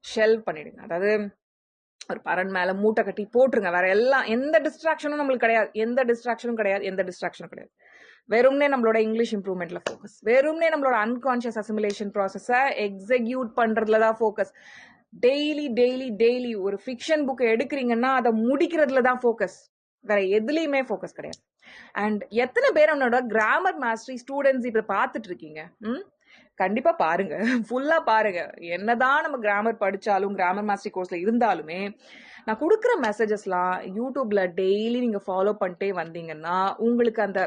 ஷெல்வ் பண்ணிடுங்க. அதாவது ஒரு பரன் மேல மூட்டை கட்டி போட்டுருங்க. வேற எல்லாம் எந்த டிஸ்ட்ராக்ஷனும் நம்மளுக்கு கிடையாது. வெறும்னே நம்மளோட இங்கிலீஷ் இம்ப்ரூவ்மெண்ட்ல ஃபோக்கஸ், வெறும்னே நம்மளோட அன்கான்ஷியஸ் அசிமிலேஷன் ப்ராசஸை எக்ஸிக்யூட் பண்றதுல தான் ஃபோக்கஸ். டெய்லி ஒரு ஃபிக்ஷன் புக்கை எடுக்கிறீங்கன்னா அதை முடிக்கிறதுல தான் ஃபோக்கஸ், வேற எதுலையுமே ஃபோக்கஸ் கிடையாது. அண்ட் எத்தனை பேர் நம்மளோட கிராமர் மாஸ்டரி ஸ்டூடெண்ட்ஸ் இப்ப பார்த்துட்டு இருக்கீங்க? கண்டிப்பா பாருங்க, ஃபுல்லா பாருங்க. என்னதான் நம்ம கிராமர் படிச்சாலும் கிராமர் மாஸ்டரி கோர்ஸ்ல இருந்தாலுமே நான் கொடுக்குற மெசேஜஸ்லாம் யூடியூப்ல டெய்லி நீங்க ஃபாலோ பண்ணிட்டே வந்தீங்கன்னா உங்களுக்கு அந்த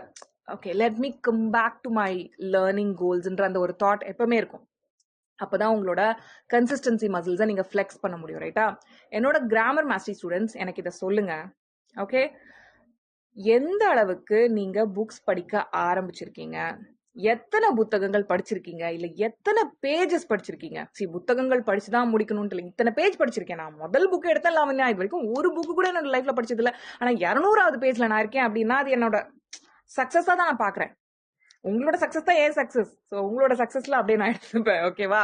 okay let me come back to my learning கோல்ஸ்ன்ற அந்த ஒரு தாட் எப்பவுமே இருக்கும். அப்பதான் உங்களோட கன்சிஸ்டன்சி மசில்ஸை நீங்க ஃபிளெக்ஸ் பண்ண முடியும், ரைட்டா? என்னோட கிராமர் மாஸ்டரி ஸ்டூடெண்ட்ஸ் எனக்கு இதை சொல்லுங்க. ஓகே, எந்த அளவுக்கு நீங்க புக்ஸ் படிக்க ஆரம்பிச்சிருக்கீங்க, எத்தனை புத்தகங்கள் படிச்சிருக்கீங்க, இல்ல எத்தனை பேஜஸ் படிச்சிருக்கீங்க? புத்தகங்கள் படிச்சுதான் முடிக்கணும்னு இல்லை, இத்தனை பேஜ் படிச்சிருக்கேன். நான் முதல் புக் எடுத்தேன் லாவண்யா, இது வரைக்கும் ஒரு புக்கு கூட என்னோட லைஃப்ல படிச்சது இல்லை, ஆனா 200வது பேஜ்ல நான் இருக்கேன் அப்படின்னா அது என்னோட சக்சஸா தான் நான் பாக்குறேன். உங்களோட சக்சஸ் தான் ஏன் சக்சஸ். ஸோ உங்களோட சக்சஸ்ல அப்படியே நான் எடுத்துப்பேன், ஓகேவா?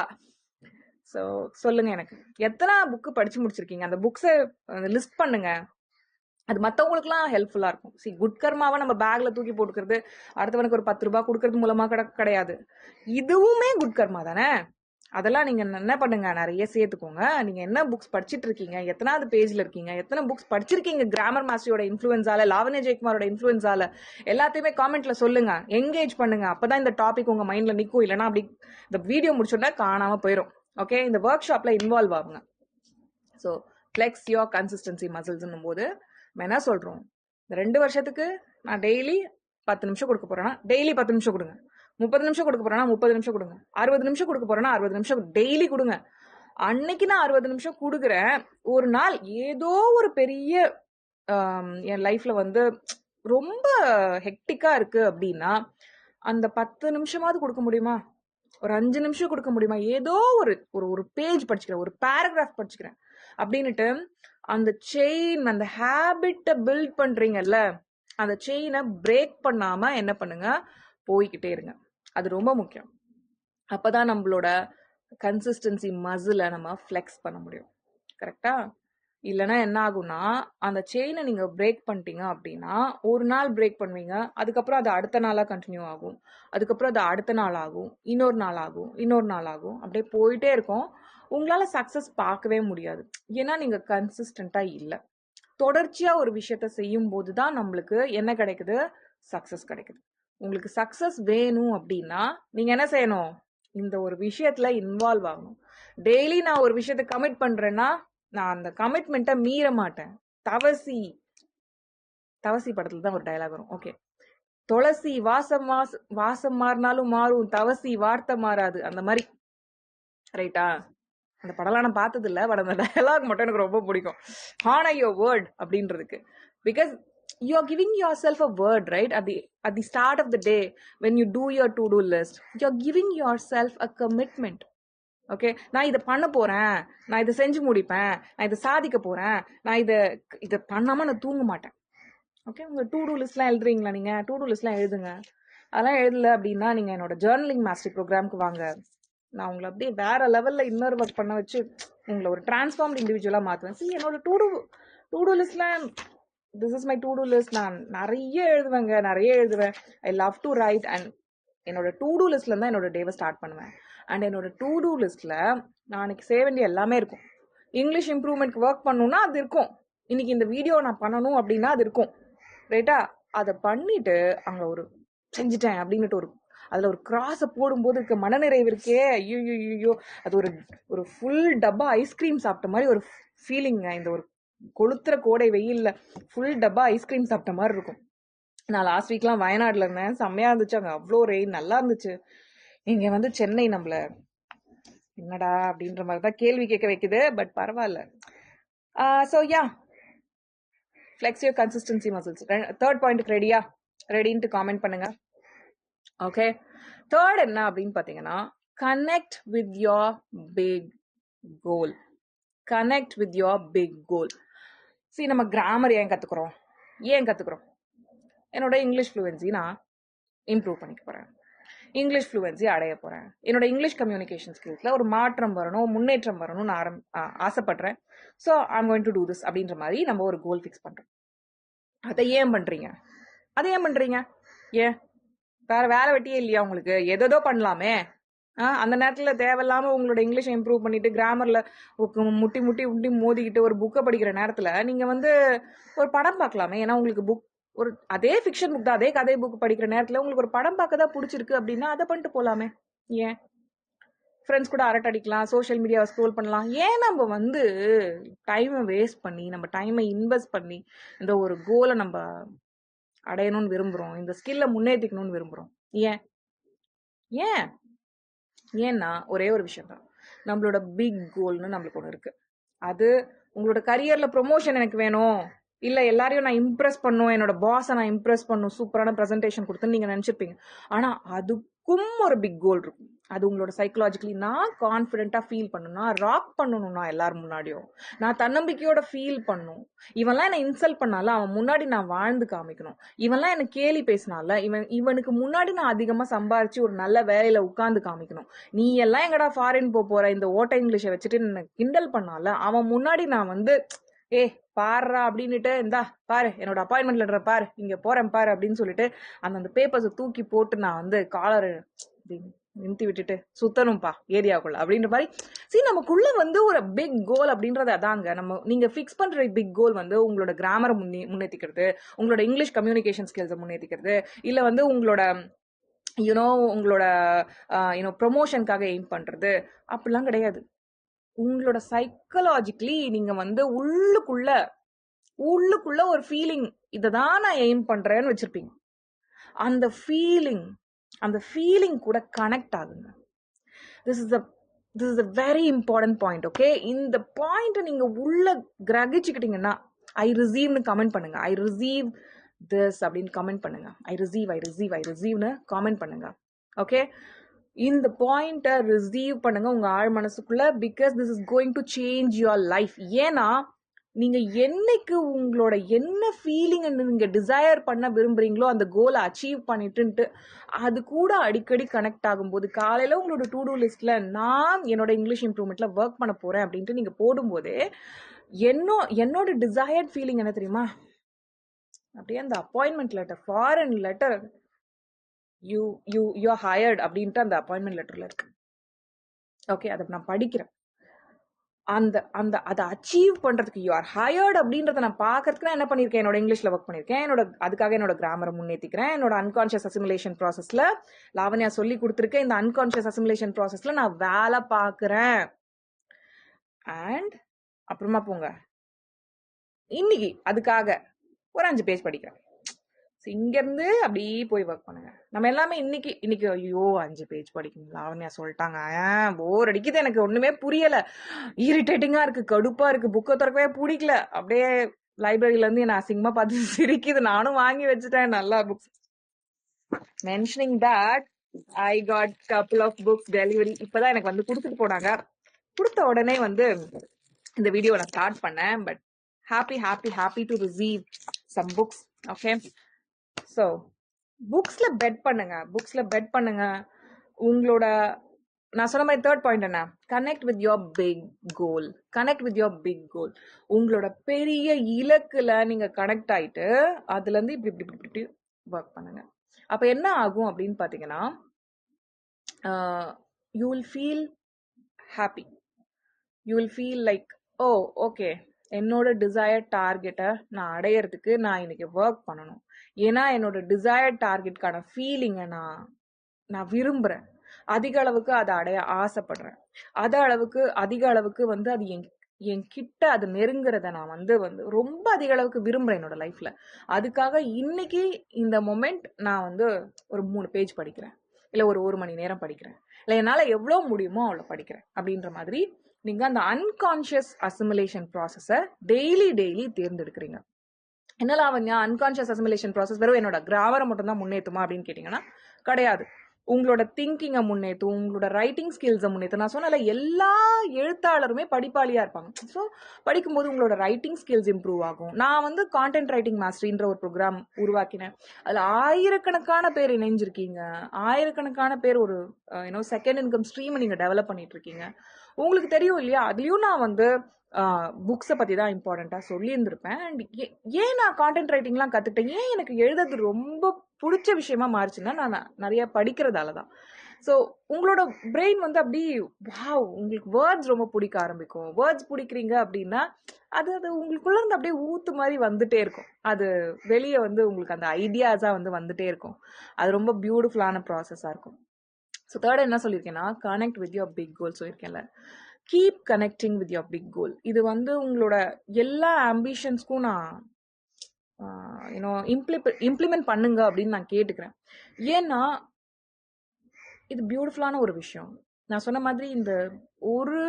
ஸோ சொல்லுங்க எனக்கு எத்தனை புக்கு படிச்சு முடிச்சிருக்கீங்க, அந்த புக்ஸை லிஸ்ட் பண்ணுங்க. அது மற்றவங்களுக்குலாம் ஹெல்ப்ஃபுல்லா இருக்கும். குட் கர்மாவை நம்ம பேக்ல தூக்கி போட்டுக்கிறது, அடுத்தவனுக்கு ஒரு 10 ரூபாய் கொடுக்கறது மூலமா கிடையாது. இதுவுமே குட் கர்மா தானே. அதெல்லாம் நீங்க என்ன பண்ணுங்க, நிறைய சேர்த்துக்கோங்க. நீங்க என்ன புக்ஸ் படிச்சுட்டு இருக்கீங்க, எத்தனாவது பேஜ்ல இருக்கீங்க, எத்தனை புக்ஸ் படிச்சிருக்கீங்க கிராமர் மாஸ்டரியோட இன்ஃபுளுன்ஸால, லாவண்யா ஜெயக்குமாரோட இன்ஃபுளுன்ஸால, எல்லாத்தையுமே காமெண்ட்ல சொல்லுங்க, என்கேஜ் பண்ணுங்க. அப்பதான் இந்த டாபிக் உங்க மைண்ட்ல நிற்கும். இல்லைன்னா அப்படி இந்த வீடியோ முடிச்சோன்னா காணாம போயிடும். ஓகே, இந்த ஒர்க் ஷாப்ல இன்வால்வ் ஆகுங்க. ஸோ ஃபிளெக்ஸ் யோர் கன்சிஸ்டன்சி மசில்ஸ்ன்னும் போது நம்ம என்ன சொல்றோம், இந்த 2 வருஷத்துக்கு நான் டெய்லி 10 நிமிஷம் கொடுக்க போறேன்னா டெய்லி 10 நிமிஷம் கொடுங்க, 30 நிமிஷம் கொடுக்க போறேன்னா 30 நிமிஷம் கொடுங்க, 60 நிமிஷம் கொடுக்க போறேன்னா 60 நிமிஷம் டெய்லி கொடுங்க. அன்னைக்கு நான் 60 நிமிஷம் கொடுக்குறேன். ஒரு நாள் ஏதோ ஒரு பெரிய என் லைஃப்ல வந்து ரொம்ப ஹெக்டிக்கா இருக்கு அப்படின்னா அந்த 10 நிமிஷமாவது கொடுக்க முடியுமா, ஒரு 5 நிமிஷம் கொடுக்க முடியுமா? ஏதோ ஒரு பேஜ் படிச்சுக்கிறேன், ஒரு பேராகிராஃப் படிச்சுக்கிறேன் அப்படின்னுட்டு அந்த செயின், அந்த ஹேபிட்டை பில்ட் பண்றீங்கல்ல, அந்த செயினை பிரேக் பண்ணாம என்ன பண்ணுங்க, போய்கிட்டே இருங்க. அது ரொம்ப முக்கியம். அப்பதான் நம்மளோட கன்சிஸ்டன்சி மசிலை நம்ம ஃபிளெக்ஸ் பண்ண முடியும், கரெக்டா? இல்லைன்னா என்ன ஆகும்னா, அந்த செயினை நீங்க பிரேக் பண்ணிட்டீங்க அப்படின்னா ஒரு நாள் பிரேக் பண்ணுவீங்க, அதுக்கப்புறம் அது அடுத்த நாளா கண்டினியூ ஆகும், அதுக்கப்புறம் அது அடுத்த நாள் ஆகும், இன்னொரு நாள் ஆகும், அப்படியே போயிட்டே இருக்கும். உங்களால சக்சஸ் பார்க்கவே முடியாது. ஏன்னா நீங்க கன்சிஸ்டண்டா இல்லை. தொடர்ச்சியா ஒரு விஷயத்த செய்யும் போதுதான் நம்மளுக்கு என்ன கிடைக்குது, சக்சஸ் கிடைக்குது. உங்களுக்கு சக்சஸ் வேணும் அப்படின்னா நீங்க என்ன செய்யணும், இந்த ஒரு விஷயத்துல இன்வால்வ் ஆகணும். டெய்லி நான் ஒரு விஷயத்த கமிட் பண்றேன்னா நான் அந்த கமிட்மெண்ட்டை மீற மாட்டேன். தவசி தவசி படத்துல தான் ஒரு டயலாக் வரும். ஓகே, துளசி வாசம் மாறினாலும் மாறும், தவசி வார்த்தை மாறாது, அந்த மாதிரி. ரைட்டா? அந்த படம்லாம் நான் பார்த்தது இல்லை, பட் அந்த டயலாக் மட்டும் எனக்கு ரொம்ப பிடிக்கும். ஹானர் யுவர் வேர்ட் அப்படின்றதுக்கு. Because you are giving yourself a word, right? At the start of the day, when you do your to-do list, you are giving yourself a commitment. Okay, நான் இதை பண்ண போறேன், நான் இதை செஞ்சு முடிப்பேன், நான் இதை சாதிக்க போறேன், நான் இதை பண்ணாம நான் தூங்க மாட்டேன். ஓகே, உங்க டூ டூ லிஸ்ட்லாம் எழுதுறீங்களா? நீங்க டூ டூ லிஸ்ட்லாம் எழுதுங்க. அதெல்லாம் எழுதல அப்படின்னா நீங்க என்னோட ஜேர்னலிங் மாஸ்டர் ப்ரோக்ராம்க்கு வாங்க. நான் உங்களை அப்படியே வேற லெவல்ல இன்னொரு ஒர்க் பண்ண வச்சு உங்களை ஒரு டிரான்ஸ்ஃபார்ம்டு இண்டிவிஜுவலா மாத்துவேன். சரி, என்னோட டூ டூ லிஸ்ட்லாம், this is my to do list. நான் நிறைய எழுதுவேன். I love to write. And என்னோட டூ டூ லிஸ்ட்ல தான் என்னோட டேவை ஸ்டார்ட் பண்ணுவேன். அண்ட் என்னோட டூ டூ லிஸ்ட்ல நாளைக்கு செய்ய வேண்டிய எல்லாமே இருக்கும். இங்கிலீஷ் இம்ப்ரூவ்மெண்ட்க்கு ஒர்க் பண்ணணும்னா அது இருக்கும். இன்னைக்கு இந்த வீடியோ நான் பண்ணணும் அப்படின்னா அது இருக்கும். ரைட்டா? அதை பண்ணிட்டு அங்க ஒரு செஞ்சுட்டேன் அப்படின்னுட்டு அதுல ஒரு கிராஸை போடும்போது இருக்க மனநிறைவு இருக்கே, ஐயோ, அது ஒரு ஃபுல் டப்பா ஐஸ்கிரீம் சாப்பிட்ட மாதிரி ஒரு ஃபீலிங்க. இந்த ஒரு கொளுத்துற கோடை வெயில்ல ஃபுல் டப்பா ஐஸ்கிரீம் சாப்பிட்ட மாதிரி இருக்கும். நான் லாஸ்ட் வீக்லாம் வயநாடுல இருந்தேன், செம்மையா இருந்துச்சு. அங்க அவ்வளோ ரெயின், நல்லா இருந்துச்சு. இங்க வந்து சென்னை நம்மள என்னடா அப்படின்ற மாதிரி தான் கேள்வி கேட்க வைக்குது, பட் பரவாயில்ல. So yeah, flex your consistency muscles. Third பாயிண்ட்டுக்கு ரெடின்ட்டு காமெண்ட் பண்ணுங்க. ஓகே, தேர்ட் என்ன அப்படின்னு பார்த்தீங்கன்னா, connect with your big goal. Connect with your big goal. சரி, நம்ம கிராமர் ஏன் கற்றுக்குறோம்? என்னோட இங்கிலீஷ் ஃப்ளூவன்சி நான் இம்ப்ரூவ் பண்ணிக்க போகிறேன், இங்கிலீஷ் ஃப்ளூவன்சி அடைய போகிறேன், என்னோட இங்கிலீஷ் கம்யூனிகேஷன் ஸ்கில்ஸில் ஒரு மாற்றம் வரணும், முன்னேற்றம் வரணும்னு ஆசைப்படுறேன். So I'm going to do this அப்படின்ற மாதிரி நம்ம ஒரு கோல் ஃபிக்ஸ் பண்ணுறோம். அதை ஏன் பண்ணுறீங்க? ஏன் வேற வேலை வெட்டியே இல்லையா உங்களுக்கு? எதோ பண்ணலாமே. அந்த நேரத்தில் தேவையில்லாம உங்களோட இங்கிலீஷை இம்ப்ரூவ் பண்ணிட்டு கிராமர்ல முட்டி மோதிக்கிட்டு ஒரு புக்கை படிக்கிற நேரத்தில் நீங்க வந்து ஒரு படம் பார்க்கலாமே. ஏன்னா உங்களுக்கு புக் ஒரு அதே ஃபிக்ஷன் புக் தான், அதே கதை புக் படிக்கிற நேரத்தில் உங்களுக்கு ஒரு படம் பார்க்க தான் பிடிச்சிருக்கு அப்படின்னா அதை பண்ணிட்டு போகலாமே. ஏன் ஃப்ரெண்ட்ஸ் கூட அரட்டை அடிக்கலாம், சோஷியல் மீடியாவை ஸ்க்ரோல் பண்ணலாம். ஏன் நம்ம வந்து டைமை வேஸ்ட் பண்ணி, நம்ம டைமை இன்வெஸ்ட் பண்ணி இந்த ஒரு கோலை நம்ம அடையணும்னு விரும்புகிறோம், இந்த ஸ்கில்லை முன்னேற்றிக்கணும்னு விரும்புகிறோம்? ஏன்னா ஒரே ஒரு விஷயம் தான், நம்மளோட பிக் கோல்னு நம்மளுக்கு ஒன்று இருக்கு. அது உங்களோட கரியர்ல ப்ரொமோஷன் எனக்கு வேணும், இல்லை எல்லாரையும் நான் இம்ப்ரெஸ் பண்ணும், என்னோட பாஸை நான் இம்ப்ரெஸ் பண்ணும், சூப்பரான ப்ரெசன்டேஷன் கொடுத்துன்னு நீங்கள் நினச்சிருப்பீங்க. ஆனால் அதுக்கும் ஒரு பிக் கோல் இருக்கும். அது உங்களோட சைக்கலாஜிக்கலி நான் கான்ஃபிடென்ட்டாக ஃபீல் பண்ணணும், நான் ராக் பண்ணணும், நான் எல்லாரும் முன்னாடியும் நான் தன்னம்பிக்கையோட ஃபீல் பண்ணணும். இவன்லாம் என்னை இன்சல்ட் பண்ணால அவன் முன்னாடி நான் வாழ்ந்து காமிக்கணும். இவன்லாம் என்னை கேலி பேசினால இவனுக்கு முன்னாடி நான் அதிகமாக சம்பாரிச்சு ஒரு நல்ல வேலையில் உட்காந்து காமிக்கணும். நீ எல்லாம் எங்கடா ஃபாரின் போகிற இந்த ஓட்ட இங்கிலீஷை வச்சுட்டு என்னை கிண்டல் பண்ணால அவன் முன்னாடி நான் வந்து பாருறா அப்படின்னுட்டு, இந்தா பாரு என்னோட அப்பாயின்மெண்ட் லெட்டரை பாரு, இங்க போறேன் பாரு அப்படின்னு சொல்லிட்டு அந்த பேப்பர்ஸை தூக்கி போட்டு நான் வந்து காலர் நிறுத்தி விட்டுட்டு சுத்தணும்பா ஏரியாவுக்குள்ள அப்படின்ற மாதிரி. சரி, நமக்குள்ள வந்து ஒரு பிக் கோல் அப்படின்றது அதாங்க. நீங்க ஃபிக்ஸ் பண்ற பிக் கோல் வந்து உங்களோட கிராமரை முன்னேற்றிக்கிறது, உங்களோட இங்கிலீஷ் கம்யூனிகேஷன் ஸ்கில்ஸை முன்னேற்றிக்கிறது, இல்லை வந்து உங்களோட உங்களோட ப்ரொமோஷனுக்காக எய்ம் பண்றது அப்படிலாம் கிடையாது. உங்களோட சைக்கலாஜிக்கலி நீங்க வந்து உள்ளுக்குள்ள ஒரு ஃபீலிங், இததான் நான் எய்ம் பண்றேன்னு வச்சிருப்பீங்க. அந்த ஃபீலிங் கூட கனெக்ட் ஆகுங்க. This is a very important point. Okay, இந்த பாயிண்ட் நீங்க உள்ள கிரகிச்சுக்கிட்டீங்கன்னா ஐ ரிசீவ்னு கமெண்ட் பண்ணுங்க. ஐ ரிசீவ் திஸ் அப்படின்னு கமெண்ட் பண்ணுங்க. ஐ ரிசீவ்னு காமெண்ட் பண்ணுங்க. ஓகே, இந்த பாயிண்ட்டை ரிசீவ் பண்ணுங்க உங்க ஆழ் மனசுக்குள்ள. Because this is going to change your life. ஏன்னா நீங்க என்னைக்கு உங்களோட என்ன ஃபீலிங் நீங்க டிசையர் பண்ண விரும்புறீங்களோ அந்த கோலை அச்சீவ் பண்ணிட்டு அது கூட அடிக்கடி கனெக்ட் ஆகும்போது, காலையில உங்களோட டூ டூ லிஸ்ட்ல நான் என்னோட இங்கிலீஷ் இம்ப்ரூவ்மெண்ட்ல ஒர்க் பண்ண போறேன் அப்படின்ட்டு நீங்க போடும்போதே என்னோட டிசையர்ட் ஃபீலிங் என்ன தெரியுமா? அப்படியே அந்த appointment letter, foreign letter, you hired அப்படின்ட்டு அந்த அப்பாயின்மெண்ட் லெட்டர்ல இருக்கு. ஓகே, அதை நான் படிக்கிறேன். அதை அச்சீவ் பண்றதுக்கு யூ ஆர் ஹையர்ட் அப்படின்றத நான் பார்க்கறதுக்கு நான் என்ன பண்ணியிருக்கேன்? என்னோட இங்கிலீஷ்ல ஒர்க் பண்ணியிருக்கேன். அதுக்காக என்னோட கிராமரை முன்னேற்றிக்கிறேன். என்னோட அன்கான்ஷியஸ் அசிமுலேஷன் ப்ராசஸ்ல லாவண்யா சொல்லி கொடுத்துருக்கேன். இந்த அன்கான்ஷியஸ் அசிமுலேஷன் ப்ராசஸ்ல நான் வேலை பார்க்குறேன். அண்ட் அப்புறமா போங்க, இன்னைக்கு அதுக்காக ஒரு 5 பேஜ் படிக்கிறேன். இங்க இருந்து அப்படியே போய் ஒர்க் பண்ணுங்க. நம்ம எல்லாமே இன்னைக்கு ஐயோ 5 பேஜ் படிக்கணும் லாவண்யா சொல்லிட்டாங்க, போர் அடிக்குது, எனக்கு ஒண்ணுமே புரியல, இரிட்டேட்டிங்கா இருக்கு, கடுப்பா இருக்கு, புக்கை திறக்கவே பிடிக்கல, அப்படியே லைப்ரரியில இருந்து என்ன அசிங்கமா பார்த்து சிரிக்குது, நானும் வாங்கி வச்சுட்டேன் நல்லா books. Mentioning that I got couple of books delivery. இப்பதான் எனக்கு வந்து கொடுத்துட்டு போனாங்க. கொடுத்த உடனே வந்து இந்த வீடியோ நான் ஸ்டார்ட் பண்ணேன். But happy to receive some books. Okay, so புக்ஸ்ல பெட் பண்ணுங்க. உங்களோட நான் சொன்ன மாதிரி தேர்ட் பாயிண்ட் என்ன, connect with your big goal. உங்களோட பெரிய இலக்குல நீங்க கனெக்ட் ஆயிட்டு அதுல இருந்து இப்படி ஒர்க் பண்ணுங்க. அப்ப என்ன ஆகும் அப்படின்னு பாத்தீங்கன்னா, you will feel happy. You will feel like, oh okay, என்னோட டிசையர் டார்கெட்டை நான் அடையிறதுக்கு நான் இன்னைக்கு ஒர்க் பண்ணணும். ஏன்னா என்னோட டிசையர் டார்கெட்கான ஃபீலிங்கை நான் விரும்புறேன். அதிக அளவுக்கு அதை அடைய ஆசைப்படுறேன். அதிக அளவுக்கு வந்து அது என்கிட்ட அது நெருங்குறத நான் வந்து ரொம்ப அதிக அளவுக்கு விரும்புறேன் என்னோட லைஃப்ல. அதுக்காக இன்னைக்கு இந்த மொமெண்ட் நான் வந்து ஒரு 3 பேஜ் படிக்கிறேன், இல்லை ஒரு 1 மணி நேரம் படிக்கிறேன், இல்லை என்னால் எவ்வளோ முடியுமோ அவ்வளோ படிக்கிறேன் அப்படின்ற மாதிரி நீங்க அந்த அன்கான்ஷியஸ் அசிமுலேஷன் ப்ராசஸை டெய்லி தேர்ந்தெடுக்கிறீங்க. என்ன லாவண்யா, அன்கான்ஷியஸ் அசிமுலேஷன் ப்ராசஸ் வெறும் என்னோட கிராமரை மட்டும் தான் முன்னேற்றுமா அப்படின்னு கேட்டீங்கன்னா கிடையாது. உங்களோட திங்கிங்கை முன்னேற்றும், உங்களோட ரைட்டிங் ஸ்கில்ஸை முன்னேற்றும். நான் சொன்னல எல்லா எழுத்தாளருமே படிப்பாளியா இருப்பாங்க. ஸோ படிக்கும்போது உங்களோட ரைட்டிங் ஸ்கில்ஸ் இம்ப்ரூவ் ஆகும். நான் வந்து கான்டென்ட் ரைட்டிங் மாஸ்டரின்ற ஒரு ப்ரோக்ராம் உருவாக்கினேன். அதில் ஆயிரக்கணக்கான பேர் இணைஞ்சிருக்கீங்க, ஆயிரக்கணக்கான பேர் ஒரு செகண்ட் இன்கம் ஸ்ட்ரீமை நீங்க டெவலப் பண்ணிட்டு இருக்கீங்க. உங்களுக்கு தெரியும் இல்லையா, அதுலயும் நான் வந்து புக்ஸை பற்றி தான் இம்பார்ட்டண்ட்டாக சொல்லியிருந்திருப்பேன். அண்ட் ஏன் நான் கான்டென்ட் ரைட்டிங்லாம் கற்றுக்கிட்டேன், ஏன் எனக்கு எழுதுறது ரொம்ப பிடிச்ச விஷயமா மாறிச்சுன்னா நான் நிறைய படிக்கிறதால தான். ஸோ உங்களோட பிரெயின் வந்து அப்படி உங்களுக்கு வேர்ட்ஸ் ரொம்ப பிடிக்க ஆரம்பிக்கும். வேர்ட்ஸ் பிடிக்கிறீங்க அப்படின்னா அது உங்களுக்குள்ள இருந்து அப்படியே ஊத்து மாதிரி வந்துட்டே இருக்கும். அது வெளியே வந்து உங்களுக்கு அந்த ஐடியாஸாக வந்து வந்துட்டே இருக்கும். அது ரொம்ப பியூட்டிஃபுல்லான ப்ராசஸாக இருக்கும். ஸோ தேர்ட் என்ன சொல்லியிருக்கேன்னா, connect with your big goal சொல்லியிருக்கேன்ல. Keep connecting with your big goal. இது வந்து உங்களோட எல்லா ஆம்பிஷன்ஸ்க்கும் நான் இம்ப்ளிமெண்ட் பண்ணுங்க அப்படின்னு நான் கேட்டுக்கிறேன். ஏன்னா இது பியூட்டிஃபுல்லான ஒரு விஷயம். நான் சொன்ன மாதிரி இந்த ஒரு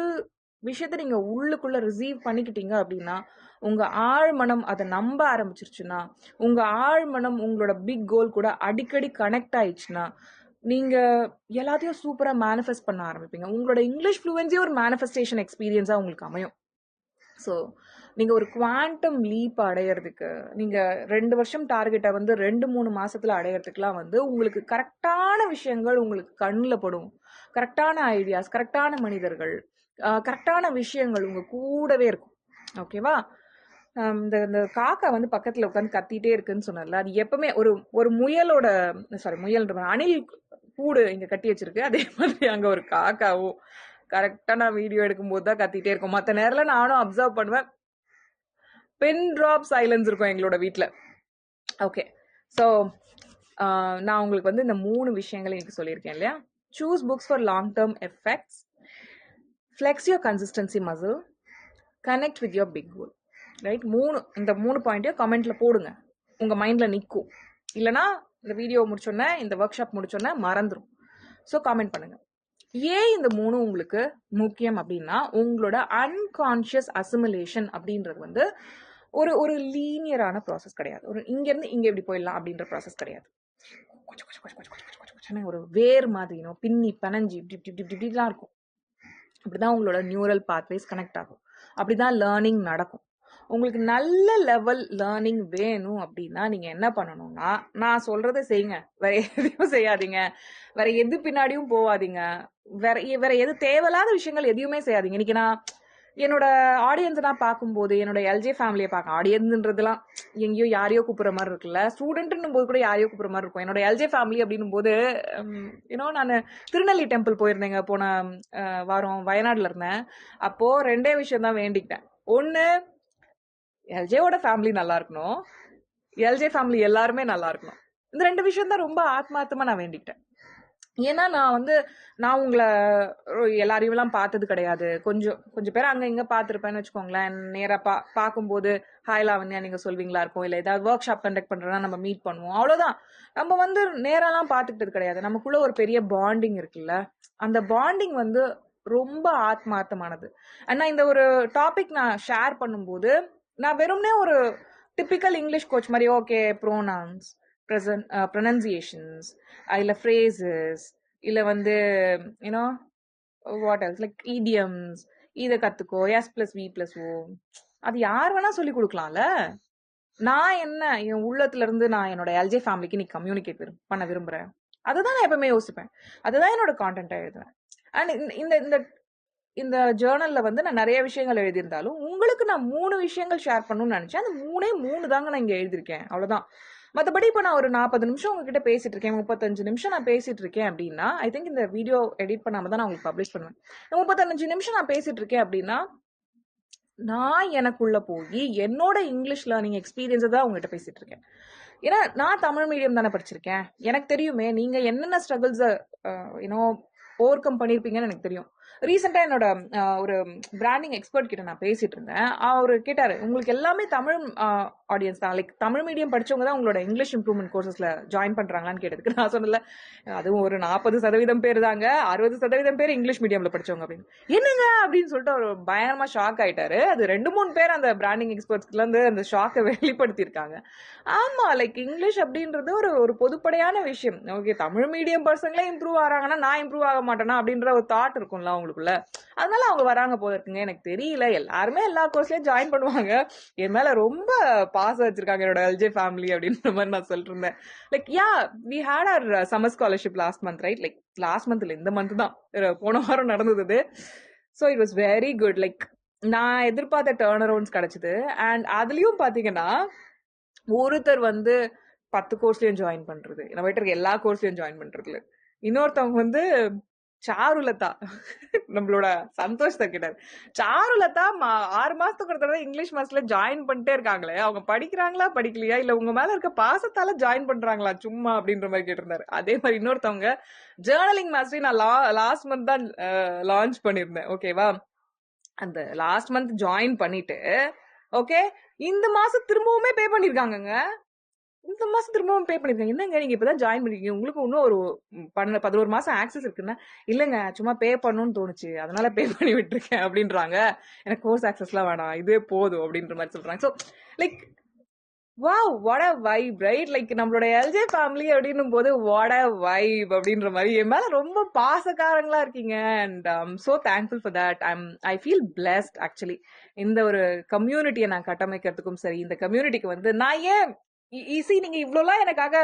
விஷயத்த நீங்க உள்ளுக்குள்ள ரிசீவ் பண்ணிக்கிட்டீங்க அப்படின்னா, உங்க ஆழ்மனம் அதை நம்ப ஆரம்பிச்சிருச்சுன்னா, உங்க ஆழ்மனம் உங்களோட பிக் கோல் கூட அடிக்கடி கனெக்ட் ஆயிடுச்சுன்னா, நீங்க எல்லாத்தையும் சூப்பரா மேனிஃபெஸ்ட் பண்ண ஆரம்பிப்பீங்க. உங்களோட இங்கிலீஷ் ஃப்ளூவன்ஸியே ஒரு மேனிஃபெஸ்டேஷன் எக்ஸ்பீரியன்ஸா உங்களுக்கு அமையும். ஸோ நீங்க ஒரு குவாண்டம் லீப் அடையிறதுக்கு, நீங்க 2 வருஷம் டார்கெட்டை வந்து 2-3 மாசத்துல அடையிறதுக்குலாம் வந்து உங்களுக்கு கரெக்டான விஷயங்கள் உங்களுக்கு கண்ணில் படும். கரெக்டான ஐடியாஸ், கரெக்டான மனிதர்கள், கரெக்டான விஷயங்கள் உங்க கூடவே இருக்கும். ஓகேவா? இந்த காக்கா வந்து பக்கத்துல உட்காந்து கத்திட்டே இருக்குன்னு சொன்னல, அது எப்பவுமே ஒரு முயலோட முயல்ன்ற அணில் கூடு இங்க கட்டி வச்சிருக்கு. அதே மாதிரி அங்க ஒரு காக்காவும் கரெக்டா நான் வீடியோ எடுக்கும் போது தான் கத்திட்டே இருக்கும். மற்ற நேரத்துல நானும் அப்சர்வ் பண்ணுவேன், பின் ட்ராப் சைலன்ஸ் இருக்கும் எங்களோட வீட்டில். ஓகே, ஸோ நான் உங்களுக்கு வந்து இந்த 3 விஷயங்களை எனக்கு சொல்லியிருக்கேன் இல்லையா. Choose books for long term effects, flex your consistency muscle, connect with your big goal. Right? இந்த 3 பாயிண்ட்டையும் கமெண்ட்ல போடுங்க, உங்க மைண்ட்ல நிற்கும். இல்லைனா இந்த வீடியோ முடிச்சோன்னே, இந்த ஒர்க் ஷாப் முடிச்சோன்னே மறந்துடும். ஸோ காமெண்ட் பண்ணுங்க. ஏன் இந்த 3 உங்களுக்கு முக்கியம் அப்படின்னா, உங்களோட அன்கான்ஷியஸ் அசிமுலேஷன் அப்படின்றது வந்து ஒரு லீனியரான ப்ராசஸ் கிடையாது. இங்கேருந்து இங்கே எப்படி போயிடலாம் அப்படின்ற ப்ராசஸ் கிடையாது. ஒரு வேர் மாதிரி பின்னி பனஞ்சி இப்படிலாம் இருக்கும். அப்படிதான் உங்களோட நியூரல் பாத்வேஸ் கனெக்ட் ஆகும். அப்படிதான் லேர்னிங் நடக்கும். உங்களுக்கு நல்ல லெவல் லேர்னிங் வேணும் அப்படின்னா நீங்க என்ன பண்ணணும்னா, நான் சொல்றதை செய்யுங்க, வேற எதையும் செய்யாதீங்க, வேற எது பின்னாடியும் போவாதீங்க, வேற எது தேவையில்லாத விஷயங்கள் எதையுமே செய்யாதீங்க. இன்னைக்கு நான் என்னோட ஆடியன்ஸை நான் பார்க்கும்போது, என்னோட எல்ஜே ஃபேமிலியை பார்க்க, ஆடியன்ஸ்ன்றதுலாம் எங்கேயோ யாரையோ கூப்பிட்ற மாதிரி இருக்குல்ல, ஸ்டூடெண்ட்னும் போது கூட யாரையோ கூப்பிட்ற மாதிரி இருக்கும். என்னோட எல்ஜே ஃபேமிலி அப்படின்னும் போது நான் திருநெல்லி டெம்பிள் போயிருந்தேங்க போன வாரம், வயநாடுல இருந்தேன். அப்போ 2 விஷயம் தான் வேண்டிக்கிட்டேன். ஒன்று, எல்ஜேவோட ஃபேமிலி நல்லா இருக்கணும், எல்ஜே ஃபேமிலி எல்லாருமே நல்லா இருக்கணும். இந்த 2 விஷயம் தான் ரொம்ப ஆத்மார்த்தமா நான் வேண்டிக்கிட்டேன். ஏன்னா நான் உங்களை எல்லாரையும் பார்த்தது கிடையாது. கொஞ்சம் கொஞ்சம் பேர் அங்க இங்க பார்த்துருப்பேன்னு வச்சுக்கோங்களேன். நேரா பார்க்கும்போது ஹாய் லாவண்யா நீங்க சொல்வீங்களா இருக்கும், இல்ல ஏதாவது ஒர்க் ஷாப் கண்டக்ட் பண்றோம்னா நம்ம மீட் பண்ணுவோம், அவ்வளவுதான். நம்ம நேரெல்லாம் பார்த்துக்கிட்டது கிடையாது. நமக்குள்ள ஒரு பெரிய பாண்டிங் இருக்குல்ல, அந்த பாண்டிங் ரொம்ப ஆத்மார்த்தமானது. ஆனா இந்த ஒரு டாபிக் நான் ஷேர் பண்ணும்போது நான் வெறும்னே ஒரு டிப்பிக்கல் இங்கிலீஷ் கோச் மாதிரி ஓகே ப்ரோனவுன்ஸ், ப்ரொனன்சியேஷன்ஸ், இல்ல ஃப்ரேசஸ், இல்ல you know what else like idioms, இதை கத்துக்கோ, எஸ் பிளஸ் வி பிளஸ் ஓ, அது யார் வேணா சொல்லி கொடுக்கலாம்ல. நான் என்ன என் உள்ளத்துல இருந்து நான் என்னோட எல்ஜே ஃபேமிலிக்கு நீ கம்யூனிகேட் பண்ண விரும்புறேன், அதுதான் நான் எப்பவுமே யோசிப்பேன். அதுதான் என்னோட கான்டென்ட்டா எழுதுவேன். அண்ட் இந்த இந்த இந்த ஜேர்னல்ல நான் நிறைய விஷயங்கள் எழுதியிருந்தாலும் உங்களுக்கு நான் 3 விஷயங்கள் ஷேர் பண்ணணும்னு நினைச்சேன். அந்த 3 தாங்க நான் இங்க எழுதியிருக்கேன், அவ்வளவுதான். மற்றபடி இப்போ நான் ஒரு 40 நிமிஷம் உங்ககிட்ட பேசிட்டு இருக்கேன், 35 நிமிஷம் நான் பேசிட்டு இருக்கேன் அப்படின்னா, ஐ திங்க் இந்த வீடியோ எடிட் பண்ணாம தான் நான் உங்களுக்கு பப்ளிஷ் பண்ணுவேன். 35 நிமிஷம் நான் பேசிட்டு இருக்கேன் அப்படின்னா, நான் எனக்குள்ள போய் என்னோட இங்கிலீஷ் லேர்னிங் எக்ஸ்பீரியன்ஸை தான் உங்ககிட்ட பேசிட்டு இருக்கேன். ஏன்னா நான் தமிழ் மீடியம் தானே படிச்சிருக்கேன், எனக்கு தெரியுமே நீங்க என்னென்ன ஸ்ட்ரகிள்ஸை ஓவர் கம் பண்ணியிருப்பீங்கன்னு எனக்கு தெரியும். ரீசெண்டா என்னோட ஒரு பிராண்டிங் எக்ஸ்பர்ட் கிட்ட நான் பேசிட்டு இருந்தேன். அவரு கேட்டாரு, உங்களுக்கு எல்லாமே தமிழ் ஆடியன்ஸ் தான், லைக் தமிழ் மீடியம் படிச்சவங்க தான் உங்களோட இங்கிலீஷ் இம்ப்ரூவ்மெண்ட் கோர்சஸ்ல ஜாயின் பண்றாங்களான்னு கேட்டதுக்கு நான் சொன்னல, அதுவும் ஒரு 40% பேர் தாங்க, 60% பேர் இங்கிலீஷ் மீடியம்ல படிச்சவங்க அப்படின்னு. என்னங்க அப்படின்னு சொல்லிட்டு அவர் பயங்கரமா ஷாக் ஆயிட்டாரு. அது 2-3 பேர் அந்த பிராண்டிங் எக்ஸ்பர்ட்ஸ்ல இருந்து அந்த ஷாக்கை வெளிப்படுத்தியிருக்காங்க. ஆமா, லைக் இங்கிலீஷ் அப்படின்றது ஒரு பொதுப்படையான விஷயம். ஓகே, தமிழ் மீடியம் பர்சங்களே இம்ப்ரூவ் ஆறாங்கன்னா நான் இம்ப்ரூவ் ஆக மாட்டேனா அப்படின்ற ஒரு தாட் இருக்கும்ல அவங்களுக்குள்ள. அதனால அவங்க வராங்க போல இருக்குங்க, எனக்கு தெரியல. எல்லாருமே எல்லா கோர்ஸ்லயும் ஜாயின் பண்ணுவாங்க. என் மேல ரொம்ப பாசம் வச்சிருக்காங்க என்னோட எல்ஜே ஃபேமிலி அப்படின்ற மாதிரி நான் சொல்லிட்டு இருந்தேன். Like we had our summer scholarship last month, right? Like last month இல்ல, இந்த மந்த் தான், போன வாரம் நடந்தது. So it was very good. Like நான் எதிர்பார்த்த டர்ன் அரவுண்ட்ஸ் கிடைச்சது. அண்ட் அதுலயும் பாத்தீங்கன்னா ஒருத்தர் 10 கோர்ஸ்லயும் ஜாயின் பண்றது, நம்ம கிட்ட இருக்க எல்லா கோர்ஸ்லயும் ஜாயின் பண்றதுல. இன்னொருத்தவங்க சாருலதா நம்மளோட சந்தோஷத்தை கேட்டாரு. சாருலதா 6 மாசத்துக்கு ஒரு தடவை இங்கிலீஷ் மாஸ்ல ஜாயின் பண்ணிட்டே இருக்காங்களே, அவங்க படிக்கிறாங்களா படிக்கலையா, இல்ல உங்க மேல இருக்க பாசத்தால ஜாயின் பண்றாங்களா சும்மா அப்படின்ற மாதிரி கேட்டிருந்தாரு. அதே மாதிரி இன்னொருத்தவங்க ஜேர்னலிங் மாஸ்டரி நான் லாஸ்ட் மந்த் தான் லான்ச் பண்ணிருந்தேன், ஓகேவா? அந்த லாஸ்ட் மந்த் ஜாயின் பண்ணிட்டு ஓகே, இந்த மாசம் திரும்பவுமே பே பண்ணிருக்காங்க. இந்த மாசம் திரும்பவும் பே பண்ணிருக்காங்க. என்னங்க நீங்க இப்பதான் ஜாயின் பண்ணிருக்கீங்க, உங்களுக்கு இன்னும் ஒரு 11 மாசம் ஆக்சஸ் இருக்குன்னா, இல்லங்க சும்மா பே பண்ணணும்னு தோணுச்சு அதனால பே பண்ணி விட்டுருக்கேன் அப்படின்றாங்க. எனக்கு கோர்ஸ் ஆக்சஸ்லாம் வேணாம், இதுவே போதும் அப்படின்ற மாதிரி சொல்றாங்க. So like wow, what a vibe, right? Like நம்மளோட எல்ஜே ஃபேமிலி அப்படின்னும் போது வாட் அ வைப் அப்படின்ற மாதிரி என் மேல ரொம்ப பாசக்காரங்களா இருக்கீங்க. And I'm so thankful for that. I feel blessed actually. இந்த ஒரு கம்யூனிட்டியை நான் கட்டமைக்கிறதுக்கும் சரி, இந்த கம்யூனிட்டிக்கு நான் ஏன் ஈஸி நீங்க இவ்வளோலாம் எனக்காக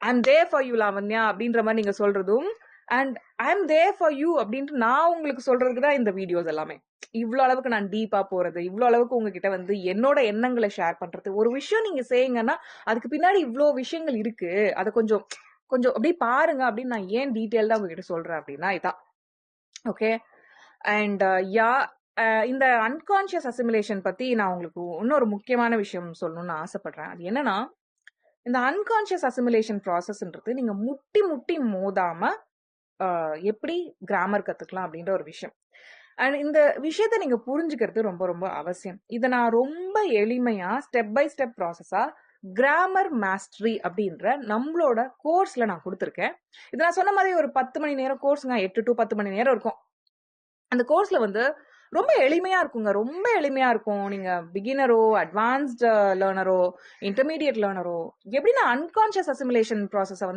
I'm there for you Lavanya அப்படின்ற மாதிரி நீங்க சொல்றதும், and I'm there for you அப்படின்ட்டு நான் உங்களுக்கு சொல்றதுக்கு தான் இந்த வீடியோஸ் எல்லாமே. இவ்வளோ அளவுக்கு நான் டீப்பா போறது, இவ்வளோ அளவுக்கு உங்ககிட்ட என்னோட எண்ணங்களை ஷேர் பண்றது. ஒரு விஷயம் நீங்க செய்யுங்கன்னா அதுக்கு பின்னாடி இவ்வளோ விஷயங்கள் இருக்கு, அதை கொஞ்சம் கொஞ்சம் அப்படி பாருங்க அப்படின்னு நான் ஏன் டீட்டெயில்டா உங்ககிட்ட சொல்றேன் அப்படின்னா இதான். ஓகே, அண்ட் இந்த அன்கான்சியஸ் அசிமுலேஷன் பத்தி நான் உங்களுக்கு இன்னொரு முக்கியமான விஷயம் சொல்லணும்னு ஆசைப்படுறேன். அது என்னன்னா, இந்த அன்கான்சியஸ் அசிமுலேஷன் ப்ராசஸ்ன்றது நீங்க முட்டி முட்டி மோதாம எப்படி கிராமர் கத்துக்கலாம் அப்படின்ற ஒரு விஷயம். அண்ட் இந்த விஷயத்த நீங்க புரிஞ்சுக்கிறது ரொம்ப ரொம்ப அவசியம். இதை நான் ரொம்ப எளிமையா ஸ்டெப் பை ஸ்டெப் ப்ராசஸா கிராமர் மாஸ்டரி அப்படின்ற நம்மளோட கோர்ஸ்ல நான் கொடுத்துருக்கேன். இது நான் சொன்ன மாதிரி ஒரு 10 மணி நேரம் கோர்ஸ்ங்க, 8 to 10 மணி நேரம் இருக்கும். அந்த கோர்ஸ்ல ரொம்ப எளிமையா இருக்குங்க, ரொம்ப எளிமையா இருக்கும். நீங்க பிகினரோ, அட்வான்ஸ்ட் லேர்னரோ, இன்டர்மீடியட் லேர்னரோ எப்படி நான் அன்கான்சியஸ் அசிமுலேஷன் ப்ராசஸை